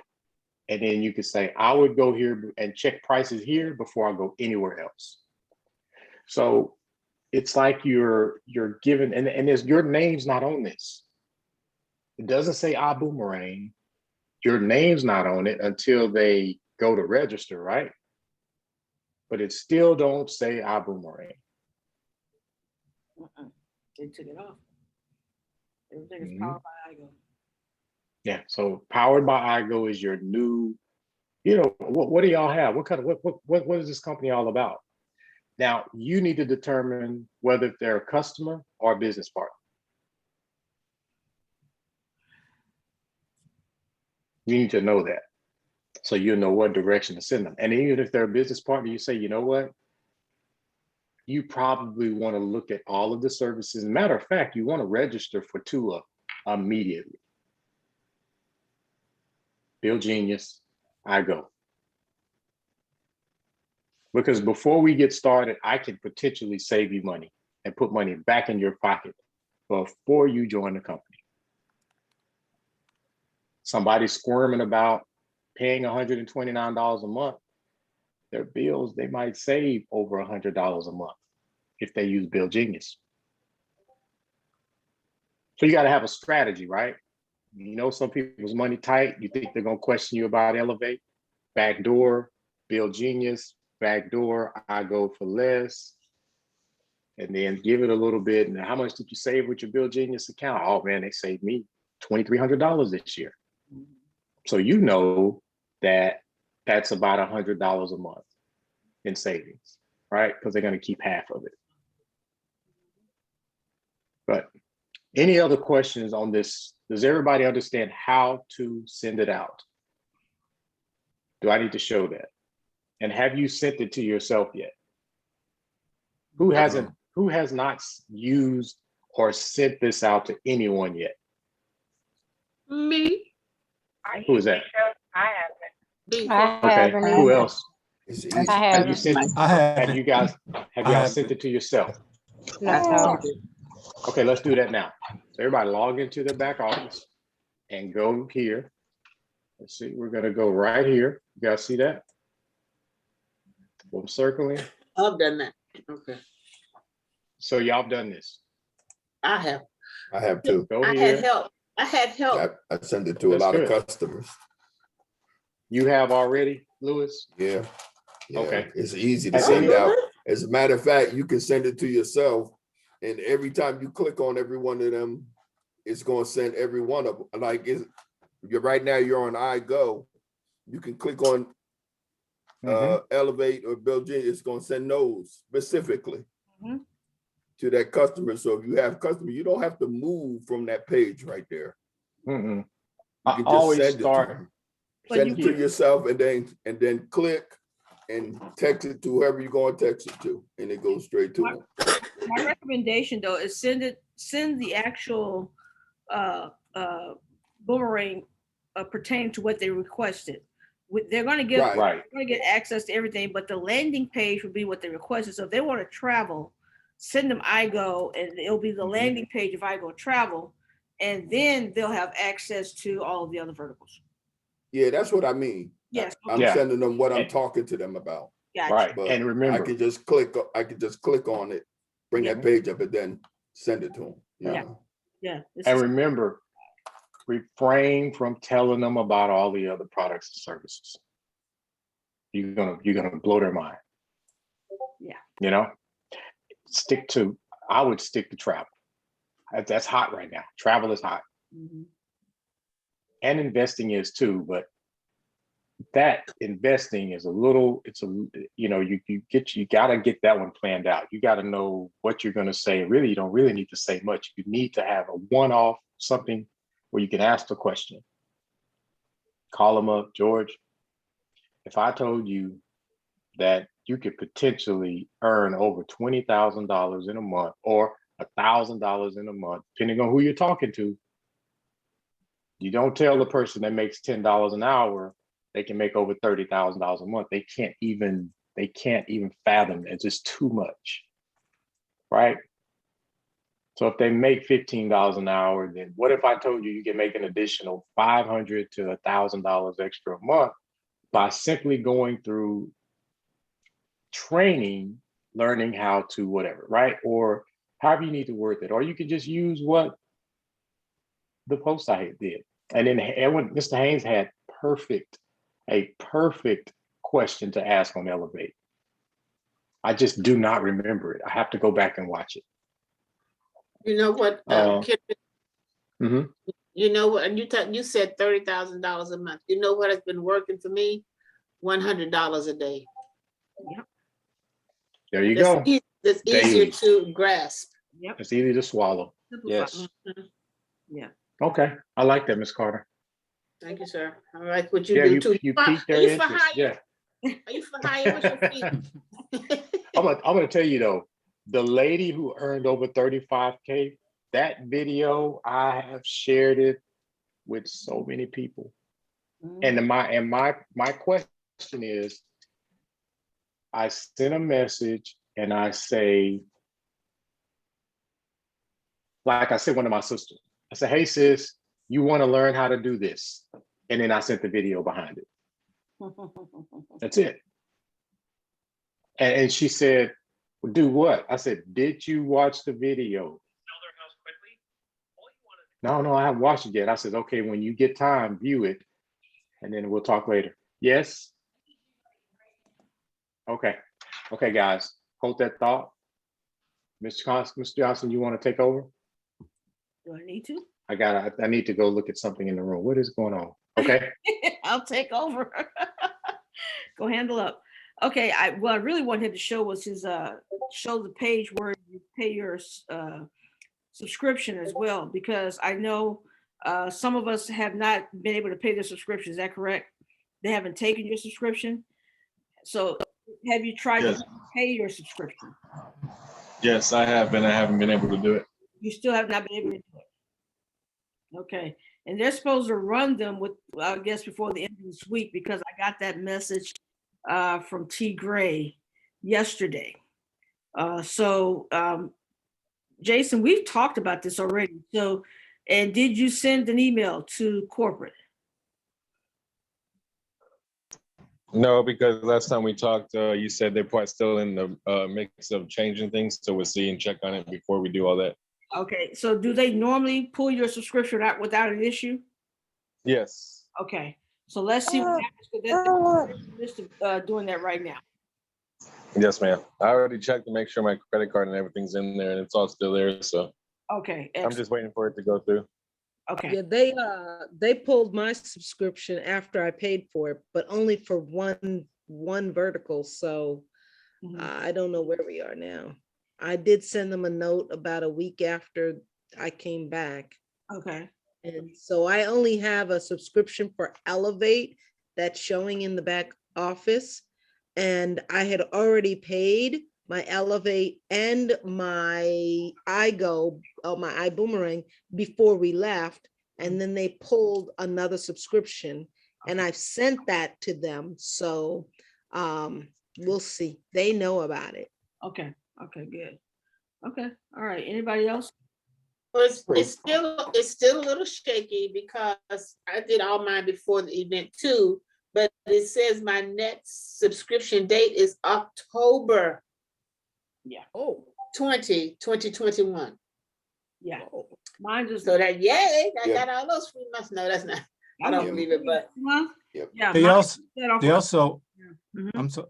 And then you could say, I would go here and check prices here before I go anywhere else. So it's like you're given, and there's your name's not on this. It doesn't say boomerang. your name's not on it until they go to register, right? But it still don't say iBoomerang. They took it off. Everything is Mhm. powered by IGO. Yeah, so powered by iGo is your new, what do y'all have? What kind of, what is this company all about? Now, you need to determine whether they're a customer or a business partner. You need to know that. So you'll know what direction to send them. And even if they're a business partner, you say, you know what? You probably want to look at all of the services. Matter of fact, you want to register for 2 of them immediately. Bill Genius, iGo. Because before we get started, I can potentially save you money and put money back in your pocket before you join the company. Somebody squirming about paying $129 a month, their bills, they might save over $100 a month if they use Bill Genius. So you got to have a strategy, right? You know, some people's money tight. You think they're going to question you about Elevate, Backdoor, Bill Genius, Backdoor, iGo for less, and then give it a little bit. And how much did you save with your Bill Genius account? Oh man, they saved me $2,300 this year. So you know that that's about $100 a month in savings, right? Because they're going to keep half of it. But any other questions on this? Does everybody understand how to send it out? Do I need to show that? And have you sent it to yourself yet? Who has not used or sent this out to anyone yet? Me. Who is that? I haven't. I Okay, haven't who either. else? It's I easy. Have you haven't. sent, I have haven't. you guys, have I y'all haven't. sent it to yourself? No. Okay, let's do that now. So everybody log into their back office and go here. Let's see, we're gonna go right here. You guys see that? I'm circling. I've done that. Okay. So y'all done this. I have. I have too. Go I had here. help. I had help. I send it to a That's lot of good. customers. You have already, Lewis? Yeah. Yeah. Okay. It's easy to Has send any- out. As a matter of fact, you can send it to yourself, and every time you click on every one of them, it's going to send every one of them. Like you're right now, you're on iGo. You can click on Elevate or Bill Genius. It's going to send those specifically to that customer. So if you have customer, you don't have to move from that page right there. I can just always send it to start. them. But Send you it to can- yourself and then click and text it to whoever you're going to text it to, and it goes straight to them. My recommendation though is send the actual boomerang pertaining to what they requested. They're going to get Right. they're going to get access to everything, but the landing page would be what they requested. So if they want to travel, send them iGo, and it'll be the landing page of iGo Travel, and then they'll have access to all of the other verticals. Yeah, that's what I mean. Yes. I'm Yeah. sending them what I'm And- talking to them about. Gotcha. Right. But And I remember, could just click on it, bring that page up, and then send it to them. Yeah. Yeah. This and is- remember, refrain from telling them about all the other products and services. You're gonna blow their mind. Yeah. You know, I would stick to travel. That's hot right now. Travel is hot. Mhm. And investing is too, but that investing is you gotta get that one planned out. You gotta know what you're gonna say. Really, you don't really need to say much. You need to have a one-off, something where you can ask the question. Call them up, George. If I told you that you could potentially earn over $20,000 in a month or $1,000 in a month, depending on who you're talking to, you don't tell the person that makes $10 an hour they can make over $30,000 a month. They can't even fathom it. It's just too much, right? So if they make $15 an hour, then what if I told you you can make an additional $500 to $1,000 extra a month by simply going through training, learning how to whatever, right? Or however you need to word it. Or you can just use what the post I did. And then when Mr. Haynes had a perfect question to ask on Elevate. I just do not remember it. I have to go back and watch it. You know what, Kendrick, Mhm. you know what, and you said $30,000 a month. You know what has been working for me? $100 a day. There you go. That's easier Daily. to grasp. Yep. It's easy to swallow. Simplify. Yes. Yeah. Okay. I like that, Ms. Carter. Thank you, sir. I like what you Yeah, do too. you Are piqued their you for interest. hire? Yeah. Are you for hire? What's your fee? I'm gonna tell you though, the lady who earned over 35K, that video, I have shared it with so many people. And my question is, I sent a message and I say, like I said, one of my sisters, I said, hey sis, you want to learn how to do this? And then I sent the video behind it. That's it. And she said, well, do what? I said, did you watch the video? No, I haven't watched it yet. I said, okay, when you get time, view it, and then we'll talk later. Yes? Okay, guys, hold that thought. Mr. Johnson, you want to take over? Do I need to? I need to go look at something in the room. What is going on? Okay. I'll take over. Go handle up. Okay, what I really wanted him to show was his show the page where you pay your subscription as well, because I know some of us have not been able to pay their subscription. Is that correct? They haven't taken your subscription. So have you tried to pay your subscription? Yes, I have been. I haven't been able to do it. You still have not been able to do it. Okay. And they're supposed to run them with, I guess, before the end of this week, because I got that message from T. Gray yesterday. Jason, we've talked about this already. So, and did you send an email to corporate? No, because last time we talked, you said they're probably still in the mix of changing things. So we'll see and check on it before we do all that. Okay. So do they normally pull your subscription out without an issue? Yes. Okay. So let's see what happens with that. Just doing that right now. Yes, ma'am. I already checked to make sure my credit card and everything's in there and it's all still there. So Okay. I'm just waiting for it to go through. Okay. Yeah, they pulled my subscription after I paid for it, but only for one vertical. So I don't know where we are now. I did send them a note about a week after I came back. Okay. And so I only have a subscription for Elevate that's showing in the back office. And I had already paid my Elevate and my iGo, my iBoomerang before we left. And then they pulled another subscription and I've sent that to them. So we'll see. They know about it. Okay. Okay, good. Okay. All right. Anybody else? Well, it's still a little shaky because I did all mine before the event too, but it says my next subscription date is October. Yeah. 2021. Yeah. Mine just So that, yay, I Yeah. got all those 3 months. No, that's not, I don't believe it, but yeah. They mine also, set off- they also, Mhm.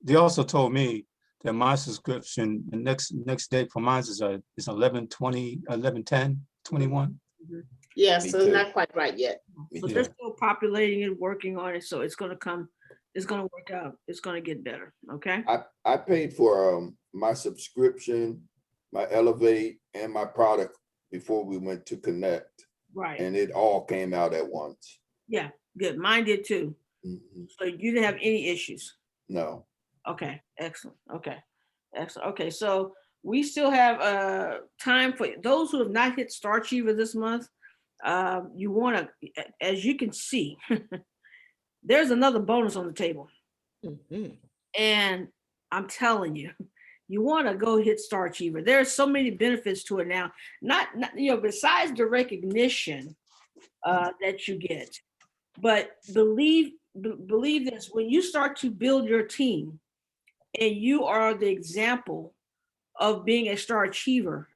they also told me that my subscription, the next date for mine is 11/20, 11/10/21. yeah, Me so it's too. not quite right yet. So they're still populating it, working on it. So it's going to come, it's going to work out. It's going to get better. Okay. I paid for my subscription, my Elevate, and my product before we went to Connect, Right. and it all came out at once. Yeah. Good. Mine did too. Mhm. So you didn't have any issues. No, Okay. Excellent. Okay. Excellent. Okay. So we still have time for those who have not hit StarAchiever this month. You want to, as you can see, there's another bonus on the table. And I'm telling you, you want to go hit StarAchiever. There are so many benefits to it now. Not besides the recognition that you get, but believe this: when you start to build your team, and you are the example of being a StarAchiever,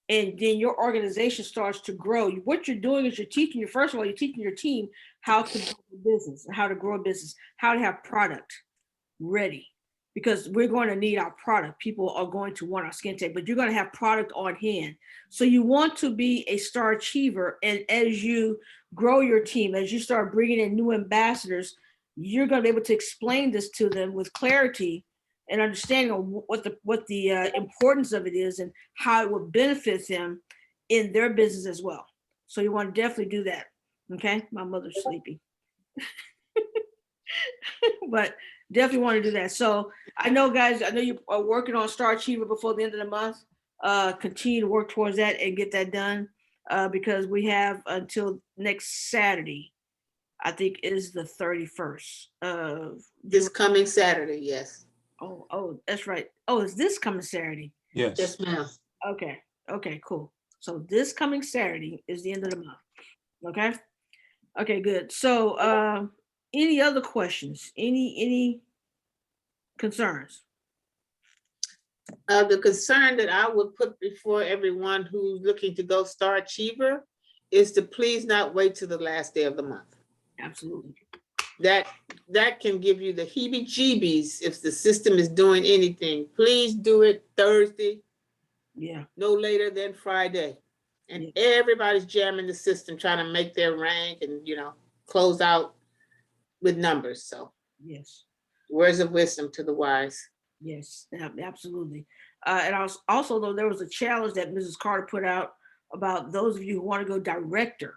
and then your organization starts to grow. What you're doing is you're teaching your team how to build a business, how to grow a business, how to have product ready. Because we're going to need our product. People are going to want our skin tech, but you're going to have product on hand. So you want to be a star achiever. And as you grow your team, as you start bringing in new ambassadors, you're going to be able to explain this to them with clarity and understanding of what the importance of it is and how it will benefit them in their business as well. So you want to definitely do that. Okay, my mother's sleepy. But definitely want to do that. So I know, guys, I know you are working on Star Achiever before the end of the month. Continue to work towards that and get that done because we have until next Saturday, I think is the 31st of This coming Saturday, yes. Oh, that's right. Oh, is this coming Saturday? Yes. Yes, ma'am. Okay, cool. So this coming Saturday is the end of the month. Okay. Okay, good. So any other questions? Any concerns? The concern that I would put before everyone who's looking to go Star Achiever is to please not wait till the last day of the month. Absolutely. That can give you the heebie-jeebies if the system is doing anything. Please do it Thursday, Yeah. no later than Friday. And everybody's jamming the system, trying to make their rank and, close out with numbers. So Yes. words of wisdom to the wise. Yes, absolutely. And also, though, there was a challenge that Mrs. Carter put out about those of you who want to go director.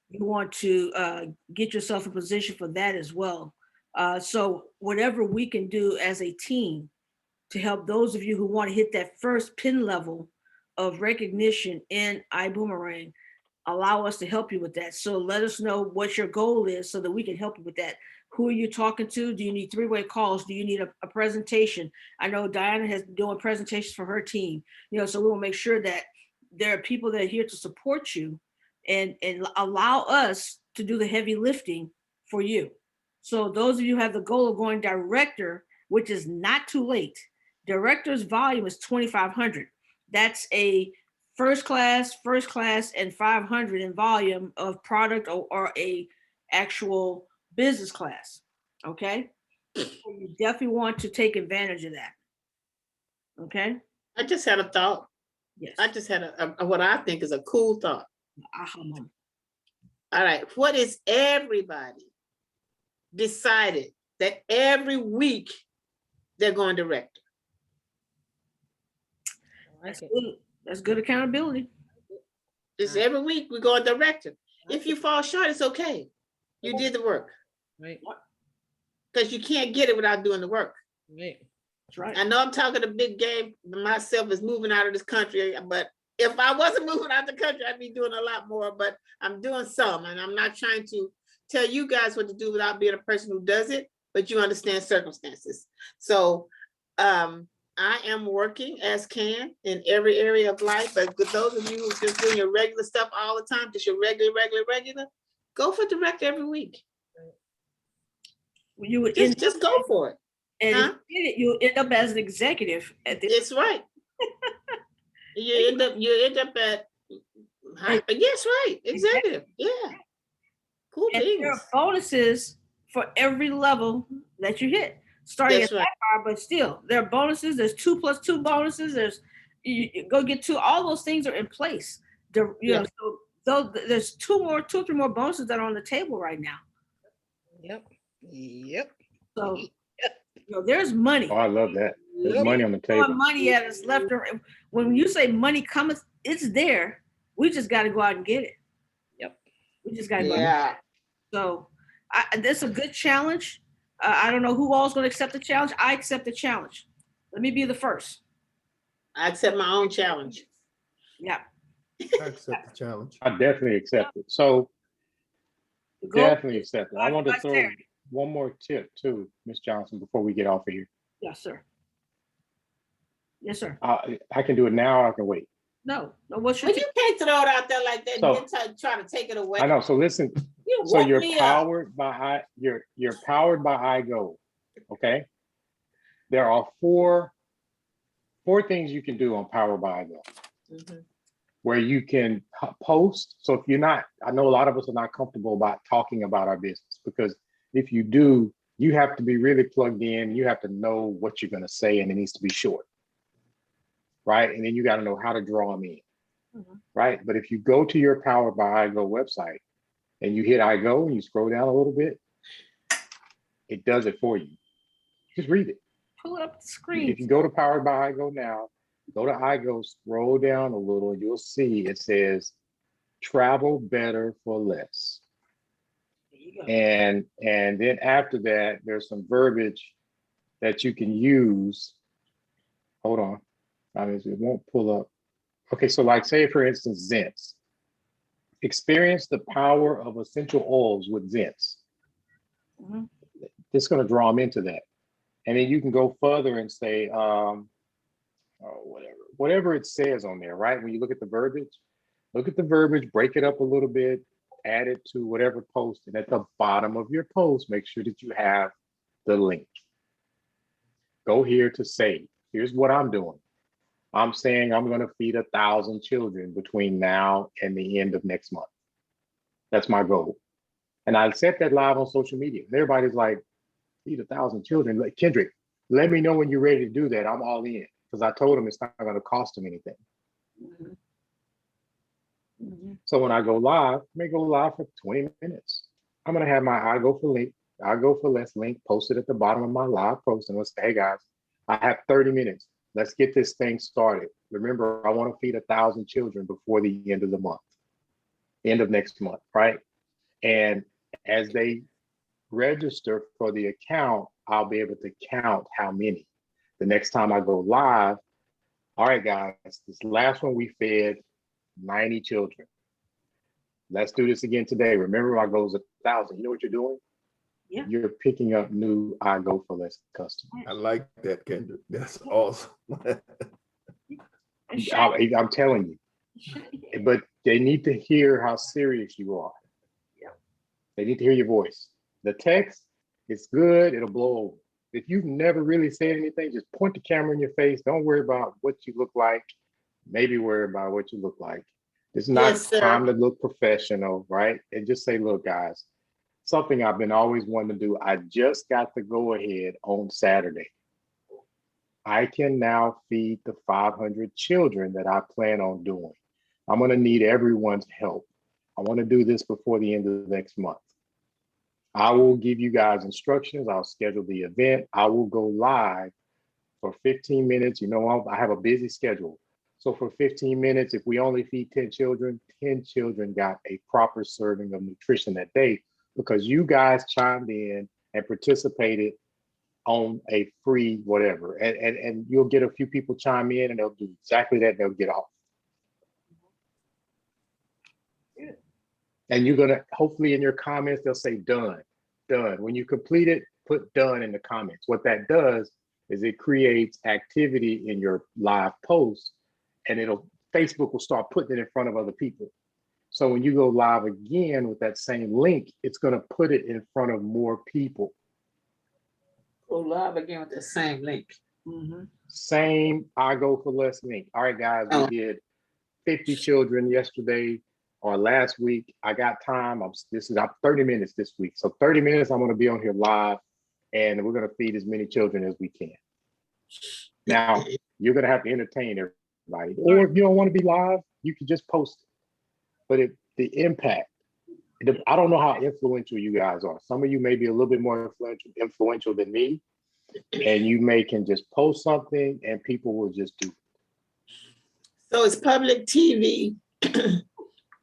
You want to get yourself in position for that as well. So whatever we can do as a team to help those of you who want to hit that first pin level of recognition in iBoomerang, allow us to help you with that. So let us know what your goal is so that we can help you with that. Who are you talking to? Do you need three-way calls? Do you need a presentation? I know Diana has been doing presentations for her team, so we will make sure that there are people that are here to support you and allow us to do the heavy lifting for you. So those of you who have the goal of going director, which is not too late, director's volume is 2,500. That's a first class, and 500 in volume of product or a actual business class. Okay. You definitely want to take advantage of that. Okay. I just had a thought. Yes. I just had a what I think is a cool thought. Aha moment. All right. What is everybody decided that every week they're going director? That's good. That's good accountability. It's every week we're going director. If you fall short, it's okay. You did the work. Right. Because you can't get it without doing the work. Right. That's right. I know I'm talking a big game. Myself is moving out of this country, but if I wasn't moving out the country, I'd be doing a lot more, but I'm doing some, and I'm not trying to tell you guys what to do without being a person who does it, but you understand circumstances. So I am working as can in every area of life, but with those of you who just doing your regular stuff all the time, just your regular, go for director every week. You would just go for it. And if you did it, you'll end up as an executive at the It's right. You end up at yes, right, executive. Yeah. Cool and things. there are bonuses for every level that you hit. Starting That's at right. that far, but still, there are bonuses. There's 2+2 bonuses. There's you go get 2. All those things are in place. Yeah. So there's 2 or 3 more bonuses that are on the table right now. Yep. So there's money. Oh, I love that. There's money on the Throwing table. money at us left or right. When you say money cometh, it's there. We just got to go out and get it. Yep. We just got to go. Yeah. So that's a good challenge. I don't know who all's going to accept the challenge. I accept the challenge. Let me be the first. I accept my own challenge. Yeah. I accept the challenge. I definitely accept it. So definitely accept it. I want to throw one more tip too, Ms. Johnson, before we get off of here. Yes, sir. Yes, sir. I can do it now, or I can wait. No. What's your But you can't throw it out there like that So- and then try to take it away. I know. So listen. You So woke you're me up. powered by you're powered by iGo. Okay. There are four things you can do on Powered by iGo. Mhm. where you can post. So if you're not, I know a lot of us are not comfortable about talking about our business, because if you do, you have to be really plugged in. You have to know what you're going to say, and it needs to be short, right? And then you got to know how to draw them in, right? But if you go to your Powered by iGo website and you hit iGo and you scroll down a little bit, it does it for you. Just read it. Pull it up the screen. If you go to Powered by iGo now, go to iGo, scroll down a little, you'll see it says travel better for less. There you go. And then after that, there's some verbiage that you can use. Hold on. I mean, it won't pull up. Okay, so like say for instance, Zents. Experience the power of essential oils with Zents. Mhm. It's going to draw them into that. And then you can go further and say, whatever it says on there, right? When you look at the verbiage, break it up a little bit, add it to whatever post. And at the bottom of your post, make sure that you have the link. Go here to save. Here's what I'm doing. I'm saying I'm going to feed 1,000 children between now and the end of next month. That's my goal. And I set that live on social media. And everybody's like, feed 1,000 children. Like, Kendrick, let me know when you're ready to do that. I'm all in. Because I told him it's not going to cost him anything. So when I go live, I may go live for 20 minutes. I'm going to have my iGo for less link posted at the bottom of my live post. And let's say, hey guys, I have 30 minutes. Let's get this thing started. Remember, I want to feed 1,000 children before the end of the month, end of next month, right? And as they register for the account, I'll be able to count how many. The next time I go live, all right, guys, this last one we fed 90 children. Let's do this again today. Remember, my goal is 1,000. You know what you're doing? Yeah. You're picking up new iGo for less customers. I like that, Kendrick. That's awesome. I'm telling you, but they need to hear how serious you are. Yeah. They need to hear your voice. The text, it's good, it'll blow over. If you've never really said anything, just point the camera in your face. Don't worry about what you look like. Maybe worry about what you look like. It's not Yes, sir. time to look professional, right? And just say, look, guys, something I've been always wanting to do. I just got the go ahead on Saturday. I can now feed the 500 children that I plan on doing. I'm going to need everyone's help. I want to do this before the end of the next month. I will give you guys instructions. I'll schedule the event. I will go live for 15 minutes. You know, I have a busy schedule. So for 15 minutes, if we only feed 10 children got a proper serving of nutrition that day, because you guys chimed in and participated on a free whatever. And you'll get a few people chime in and they'll do exactly that. They'll get off. And you're going to, hopefully in your comments, they'll say done. When you complete it, put done in the comments. What that does is it creates activity in your live post, and Facebook will start putting it in front of other people. So when you go live again with that same link, it's going to put it in front of more people. Go live again with the same link. Same iGo for less link. All right, guys, we did 50 children yesterday or last week. I got time. This is 30 minutes this week. So 30 minutes, I'm going to be on here live, and we're going to feed as many children as we can. Now, you're going to have to entertain everybody. Or if you don't want to be live, you can just post it. But the impact, I don't know how influential you guys are. Some of you may be a little bit more influential than me, and you can just post something and people will just do it. So it's public TV,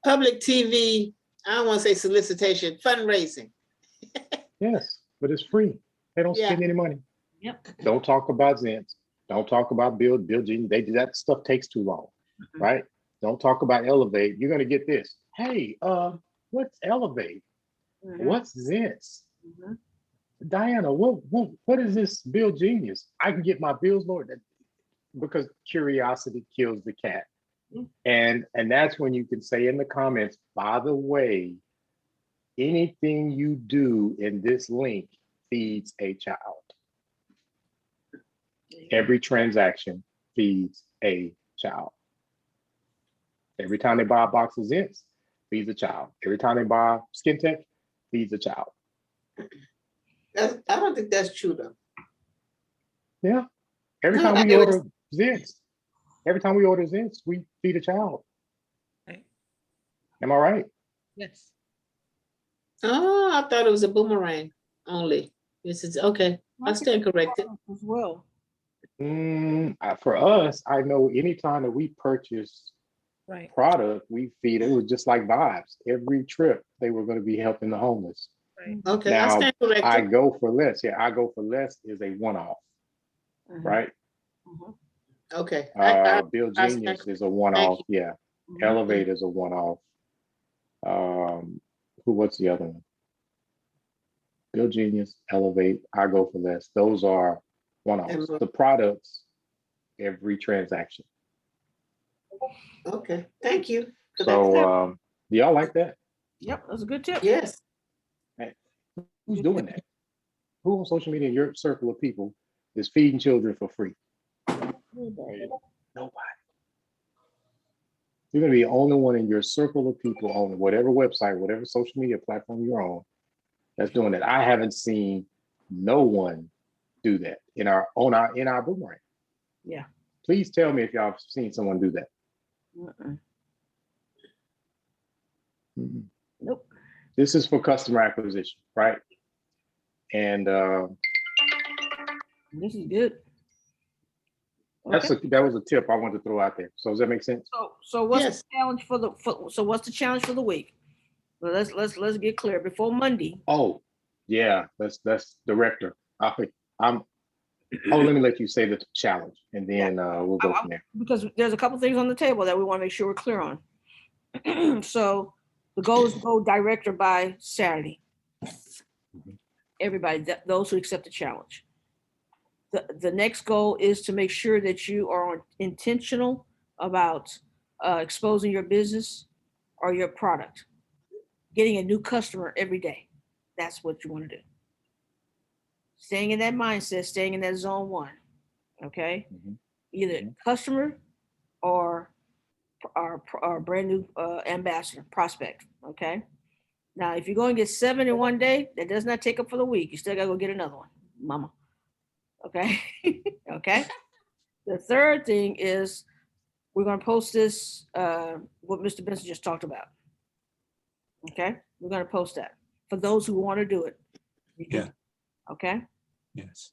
public TV, I don't want to say solicitation, fundraising. Yes, but it's free. They don't spend any money. Yep. Don't talk about Zents. Don't talk about Bill Jean. That stuff takes too long, right? Don't talk about Elevate. You're going to get this. Hey, what's Elevate? What's Zents? Diana, what is this Bill Genius? I can get my bills lowered because curiosity kills the cat. And that's when you can say in the comments, by the way, anything you do in this link feeds a child. Every transaction feeds a child. Every time they buy a box of Zins, feeds a child. Every time they buy Skin Tech, feeds a child. I don't think that's true though. Yeah. Every No, time I we get what order Zins, we feed a child. Right. Am I right? Yes. Oh, I thought it was a boomerang only. This is okay. I stand corrected. As well. For us, I know anytime that we purchase Right. product, we feed it. It was just like Vibes. Every trip, they were going to be helping the homeless. Right. Okay, I Now, stand I corrected. Go for less. Yeah, I Go for less is a one-off, Mhm. right? Mhm. Okay. Bill I stand Genius is a Thank one-off. you. Yeah, Mhm. Elevate is a one-off. What's the other one? Bill Genius, Elevate, I Go for less. Those are one-offs. And- The products, every transaction. Okay, thank you. for that. So, do y'all like that? Yep, that's a good tip. Yes, Who's doing that? Who on social media in your circle of people is feeding children for free? Nobody. You're gonna be the only one in your circle of people on whatever website, whatever social media platform you're on, that's doing that. I haven't seen no one do that in our boomerang. Yeah. Please tell me if y'all have seen someone do that. Mm-mm. Mhm. Nope. This is for customer acquisition, right? And This is good. that was a tip I wanted to throw out there. So does that make sense? So what's Yes. the challenge what's the challenge for the week? Well, let's get clear before Monday. Oh, yeah, that's director. Let me let you say the challenge, and then we'll go from there. Because there's a couple things on the table that we want to make sure we're clear on. So the goal is to go director by Saturday. Everybody, those who accept the challenge. The next goal is to make sure that you are intentional about exposing your business or your product, getting a new customer every day. That's what you want to do. Staying in that mindset, staying in that zone 1. Okay. Mhm. Either customer or brand new ambassador prospect. Okay. Now, if you're going to get 7 in one day, that does not take up for the week. You still got to go get another one, mama. Okay. Okay. The third thing is we're going to post this, what Mr. Benson just talked about. Okay. We're going to post that for those who want to do it. Yeah. Okay. Yes.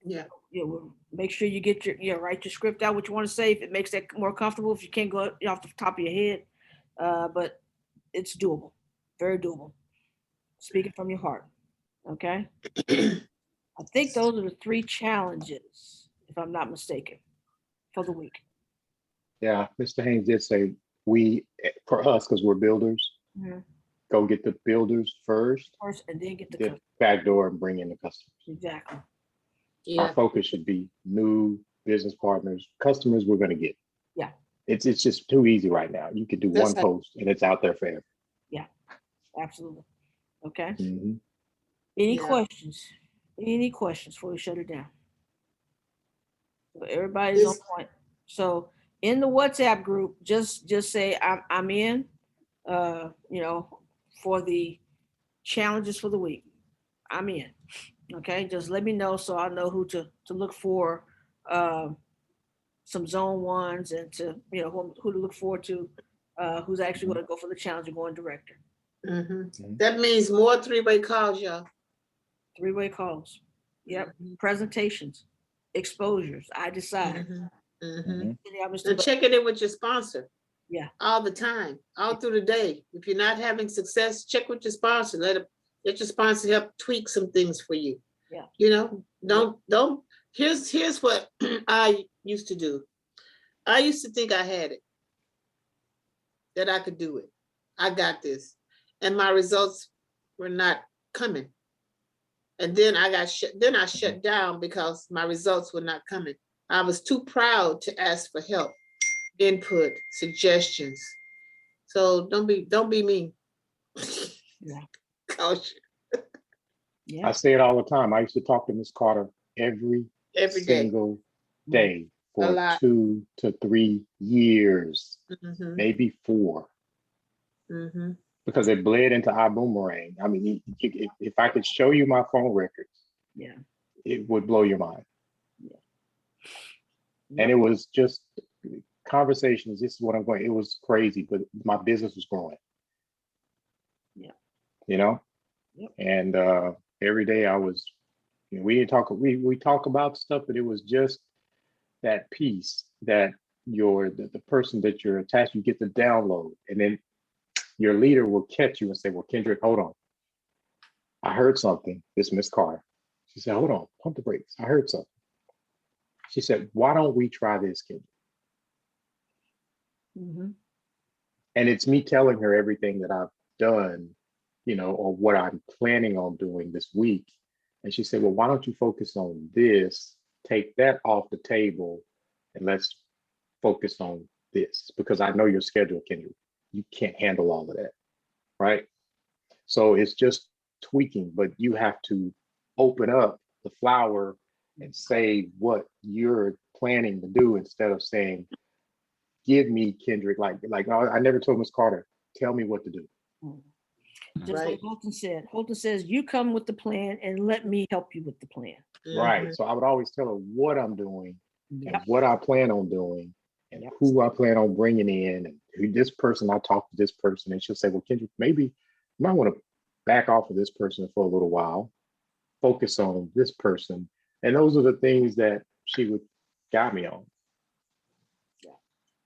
yeah. Well, make sure you get write your script out, what you want to say, if it makes that more comfortable, if you can't go off the top of your head, but it's doable, very doable. Speaking from your heart, okay? I think those are the 3 challenges, if I'm not mistaken, for the week. Yeah, Mr. Haynes did say for us, because we're builders, Mhm. go get the builders first, First, and then get the then back door and bring in the customers. exactly. Our Yeah, focus should be new business partners, customers we're gonna get. Yeah. It's just too easy right now. You could do That's one right. post and it's out there forever. Absolutely. Okay. Mhm. Any Yeah. questions? Any questions before we shut it down? So everybody's on This- point. So in the WhatsApp group, just say I'm in, for the challenges for the week. I'm in. Okay, just let me know so I know who to look for, some zone 1s and to who to look forward to, who's actually going to go for the challenge and going director. Mhm. That means more 3-way calls, y'all. 3-way calls. Yep. Presentations, exposures. I decide. Mhm. Mhm. Mhm. Yeah, Mr. And Bud- checking in with your sponsor. Yeah. All the time, all through the day. If you're not having success, check with your sponsor. Let your sponsor help tweak some things for you. Yeah. You know, don't. Here's what I used to do. I used to think I had it, that I could do it. I got this, and my results were not coming. And then I shut down because my results were not coming. I was too proud to ask for help, input, suggestions. So don't be mean. Yeah. Coach, Yeah. I say it all the time. I used to talk to Ms. Carter every every day. single day A for lot. 2 to 3 years. Mhm, maybe 4, mhm. because it bled into iBoomerang. I mean, if I could show you my phone records, Yeah. it would blow your mind. Yeah. And it was just conversations. This is what I'm going. It was crazy, but my business was growing. Yeah. You know, Yep. and every day I was, we didn't talk. We talk about stuff, but it was just that piece that the person that you're attached, you get the download, and then your leader will catch you and say, "Well, Kendrick, hold on. I heard something." This Miss Carter. She said, "Hold on, pump the brakes. I heard something." She said, "Why don't we try this, Kendrick?" Mm-hmm. And it's me telling her everything that I've done, or what I'm planning on doing this week. And she said, "Well, why don't you focus on this, take that off the table, and let's focus on this, because I know your schedule, Kendrick. You can't handle all of that." Right? So it's just tweaking, but you have to open up the flower and say what you're planning to do, instead of saying, "Give me, Kendrick," like I never told Miss Carter, "Tell me what to do." Just Right. like Holton said. Holton says, you come with the plan and let me help you with the plan. Right. Mhm. So I would always tell her what I'm doing and Yep. what I plan on doing and Yep. who I plan on bringing in, and who this person, I talk to this person, and she'll say, "Well, Kendrick, maybe you might want to back off of this person for a little while, focus on this person." And those are the things that she would guide me on.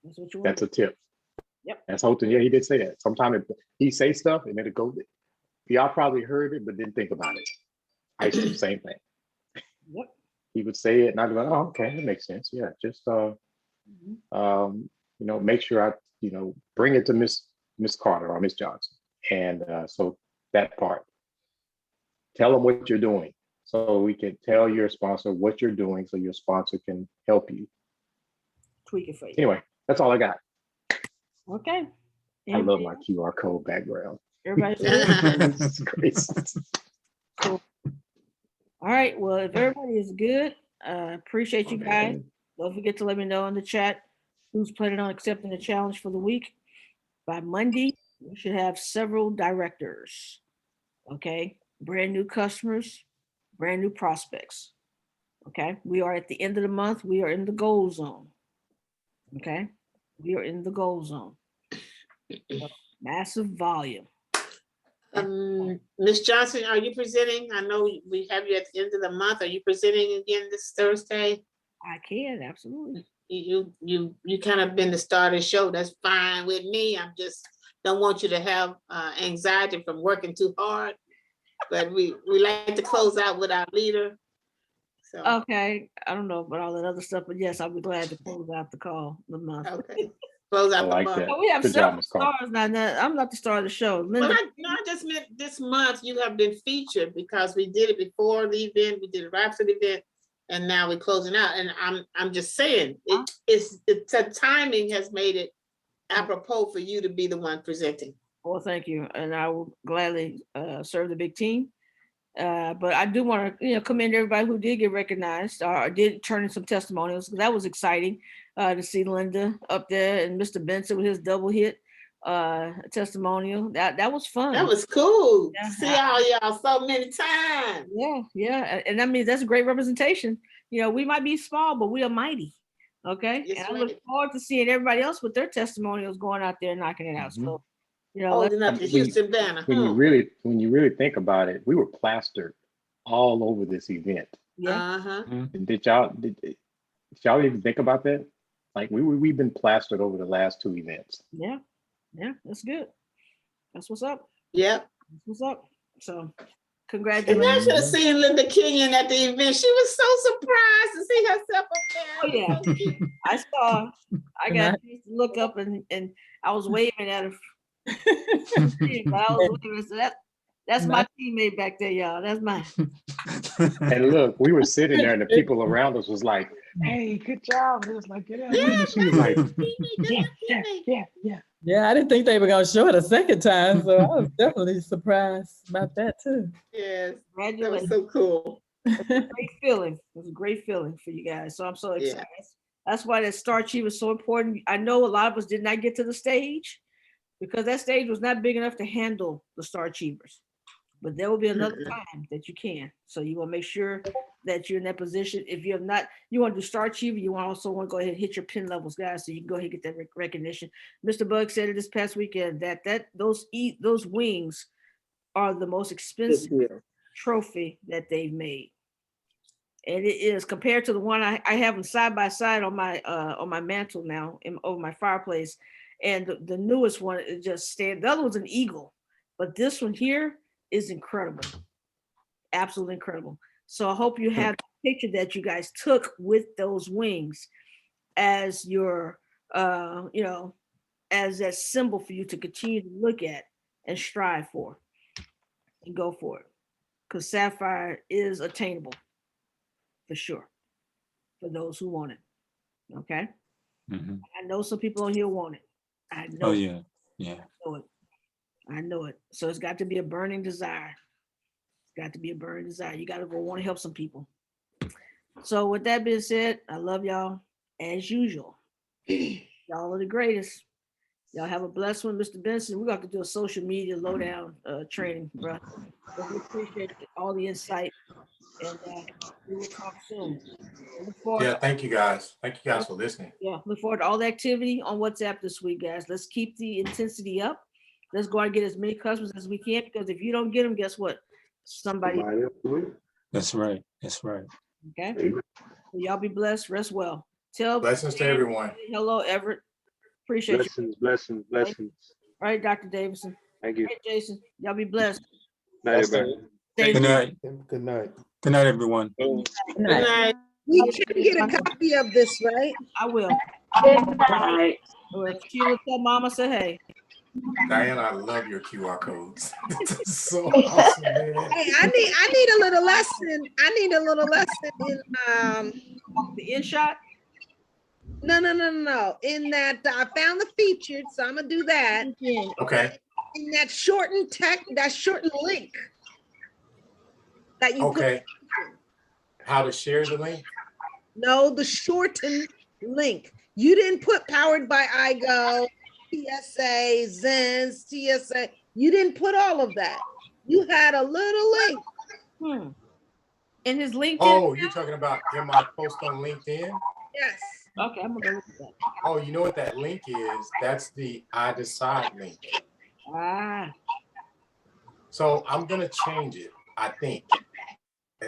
That's what you want That's a tip. Yep. That's Holton. Yeah, he did say that. Sometimes he say stuff and it'll go. Y'all probably heard it, but didn't think about it. I used to do the same thing. Yep. He would say it, and I'd be like, "Oh, okay, that makes sense. Yeah, just make sure I, bring it to Miss Carter or Miss Johnson." And so that part, tell them what you're doing, so we can tell your sponsor what you're doing, so your sponsor can help you. Tweak it for you. Anyway, that's all I got. Okay. I love my QR code background. Everybody's This is great. cool. All right. Well, if everybody is good, appreciate you guys. Don't forget to let me know in the chat who's planning on accepting the challenge for the week. By Monday, we should have several directors. Okay. Brand new customers, brand new prospects. Okay. We are at the end of the month. We are in the goal zone. Okay. We are in the goal zone. Massive volume. Ms. Johnson, are you presenting? I know we have you at the end of the month. Are you presenting again this Thursday? I can, absolutely. You kind of been the star of the show. That's fine with me. I'm just don't want you to have anxiety from working too hard. But we like to close out with our leader. So Okay. I don't know about all that other stuff, but yes, I'll be glad to close out the call the month. okay, close out I the like month. that. We have Good job, several Ms. Carter. stars now. I'm not the star of the show. Well, Linda, I just meant this month you have been featured because we did it before the event. We did a Rhapsody event, and now we're closing out. And I'm just saying it's the timing has made it apropos for you to be the one presenting. well, thank you, and I will gladly serve the big team. But I do want to, commend everybody who did get recognized or did turn in some testimonials. That was exciting to see Linda up there and Mr. Benson with his double hit testimonial. That was fun. That was cool. Yeah. See all y'all so many times. Yeah, and I mean that's a great representation. We might be small, but we are mighty. Okay, Yes, and I right. look forward to seeing everybody else with their testimonials going out there and knocking it out. So, Holding up the Houston banner. When you really think about it, we were plastered all over this event. Yeah. Uh-huh. And did y'all even think about that? Like we've been plastered over the last 2 events. Yeah, that's good. That's what's up. Yep. That's what's up. So, And congratulations. I should have seen Linda Kenyon at the event. She was so surprised to see herself up there. Oh yeah, I saw. I got to look up and I was waving at her. But I was waving. So that's my teammate back there, y'all. That's mine. And look, we were sitting there, and the people around us was like, "Hey, good job!" It was like, "Get out!" Yeah, She was like, yeah. Yeah, I didn't think they were gonna show it a second time, so I was definitely surprised about that too. Yes, that was Congratulations. so cool. Great feeling. It was a great feeling for you guys. So I'm so excited. That's why that Star Achiever is so important. I know a lot of us did not get to the stage because that stage was not big enough to handle the Star Achievers. But there will be another time that you can. So you want to make sure that you're in that position. If you have not, you want to do Star Achiever, you also want to go ahead and hit your pin levels, guys, so you can go ahead and get that recognition. Mr. Bug said it this past weekend that those wings are the most expensive trophy that they've made. And it is compared to the one I have them side by side on my mantle now over my fireplace. And the newest one is just the other one's an eagle, but this one here is incredible. Absolutely incredible. So I hope you have the picture that you guys took with those wings as your as that symbol for you to continue to look at and strive for and go for it. Because Sapphire is attainable for sure for those who want it. Okay. Mhm. I know some people on here want it. I know. Oh, yeah, yeah. I know it. So it's got to be a burning desire. It's got to be a burning desire. You got to go want to help some people. So with that being said, I love y'all as usual. Y'all are the greatest. Y'all have a blessed one, Mr. Benson. We're going to have to do a social media lowdown training, bro. But we appreciate all the insight, and we will talk soon. Yeah, thank you guys. Thank you guys for listening. Yeah, look forward to all the activity on WhatsApp this week, guys. Let's keep the intensity up. Let's go out and get as many customers as we can, because if you don't get them, guess what? Somebody else will. That's right. That's right. Okay. So y'all be blessed. Rest well. Tell Blessings to everyone. Hello, Everett. Appreciate Blessings, you. blessings. All right, Dr. Davidson. Thank you. Hey, Jason. Y'all be blessed. Night, everybody. Good night. Good night. Good night, everyone. We can get a copy of this, right? I will. Good night. Sheila, tell Mama say hey. Diana, I love your QR codes. So awesome, man. Hey, I need a little lesson. I need a little lesson in the InShot. No. In that I found the featured, so I'm gonna do that. Okay. In that shortened text, that shortened link. That you Okay. How to share the link? No, the shortened link. You didn't put powered by iGo, TSA, Zens, TSA. You didn't put all of that. You had a little link. In his LinkedIn. Oh, you're talking about in my post on LinkedIn? Yes. Okay, I'm gonna go look at that. Oh, you know what that link is? That's the I Decide link. Ah. So I'm gonna change it, I think.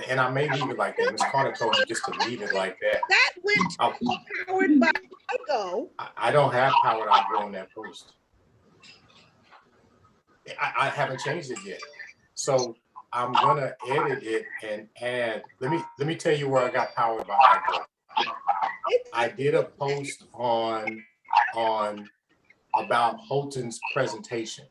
And I may leave it like that. Ms. Carter told me just to leave it like that. That went to powered by iGo. I don't have powered iGo on that post. I haven't changed it yet. So I'm gonna edit it and add. Let me tell you where I got powered by iGo. I did a post on about Houghton's presentation,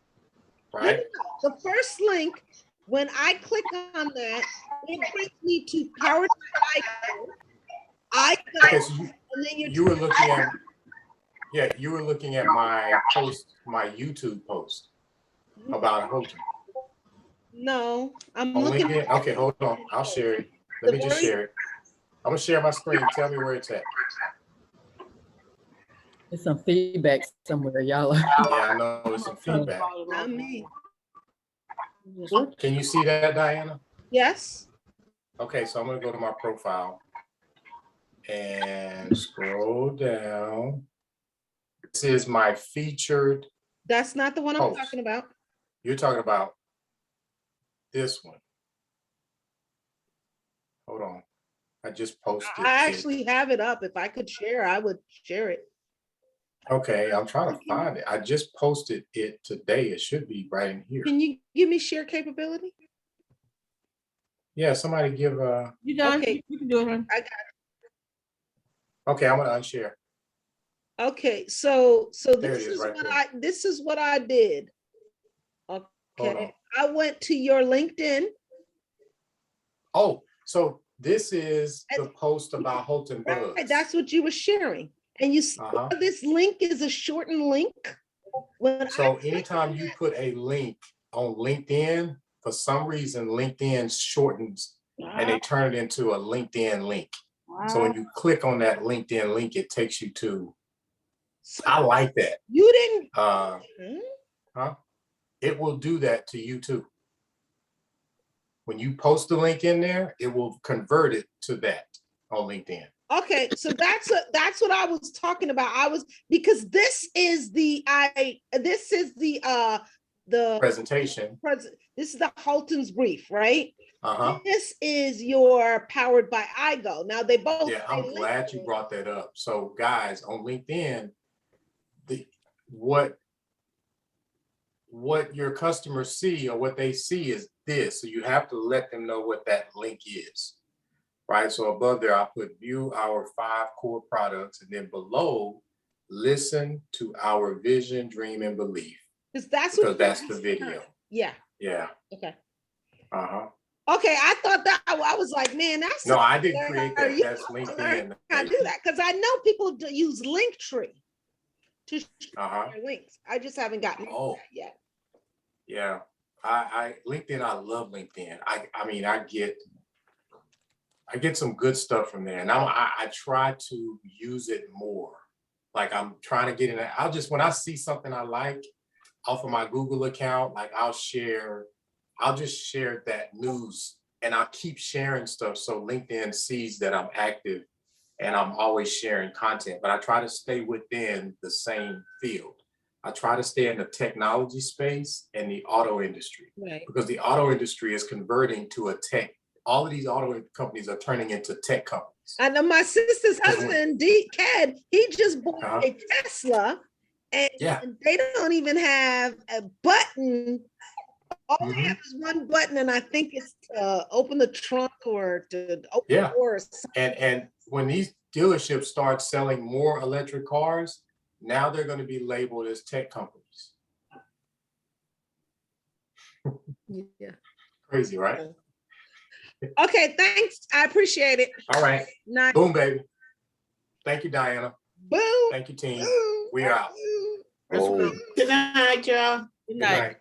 right? The first link, when I click on that, it brings me to powered by iGo. Okay, so And then you were looking at, yeah, you were looking at my post, my YouTube post about Houghton. No, I'm On looking. LinkedIn? Okay, hold on. I'll share it. Let me just share it. I'm gonna share my screen. Tell me where it's at. There's some feedback somewhere, y'all. Yeah, I know there's some feedback. Not me. Can you see that, Diana? Yes. Okay, so I'm gonna go to my profile and scroll down. This is my featured. That's not the one I'm post. talking about. You're talking about this one. Hold on. I just posted I it. actually have it up. If I could share, I would share it. Okay, I'm trying to find it. I just posted it today. It should be right in here. Can you give me share capability? Yeah, somebody give You done? Okay. You can do it, hon. I got okay, I'm gonna unshare. Okay, so There this it is, is right what there. this is what I did. Hold Okay, on. I went to your LinkedIn. Oh, so this is the post about Houghton Right, Bugs. that's what you were sharing. And you see Uh-huh. this link is a shortened link. When So anytime you put a link on LinkedIn, for some reason, LinkedIn shortens and they turn it into a LinkedIn link. So when you click on that LinkedIn link, it takes you to, I like that. You didn't. It will do that to you too. When you post the link in there, it will convert it to that on LinkedIn. Okay, so that's what I was talking about. Because this is the Presentation. This is the Halton's brief, right? Uh-huh. This is your Powered by iGo. Now they both. Yeah, I'm glad you brought that up. So guys, on LinkedIn, what your customers see or what they see is this. So you have to let them know what that link is, right? So above there, I'll put view our 5 core products, and then below, listen to our vision, dream, and belief. Because that's the video. Yeah. Yeah. Okay. Uh-huh. Okay, I thought that I was like, man, that's no, I didn't create that. That's LinkedIn. I do that because I know people use Linktree to share links. I just haven't gotten into that yet. Yeah, I LinkedIn. I love LinkedIn. I mean, I get some good stuff from there, and I try to use it more. Like I'm trying to get in it. When I see something I like off of my Google account, like I'll just share that news, and I'll keep sharing stuff so LinkedIn sees that I'm active and I'm always sharing content. But I try to stay within the same field. I try to stay in the technology space and the auto industry, right? Because the auto industry is converting to a tech. All of these auto companies are turning into tech companies. I know my sister's husband, Cad, he just bought a Tesla, and they don't even have a button. All they have is one button, and I think it's to open the trunk or to open the doors. And when these dealerships start selling more electric cars, now they're going to be labeled as tech companies. Yeah. Crazy, right? Okay, thanks. I appreciate it. All right. Nice. Boom, baby. Thank you, Diana. Boom. Thank you, team. We are out. Good night, y'all. Good night. Good night.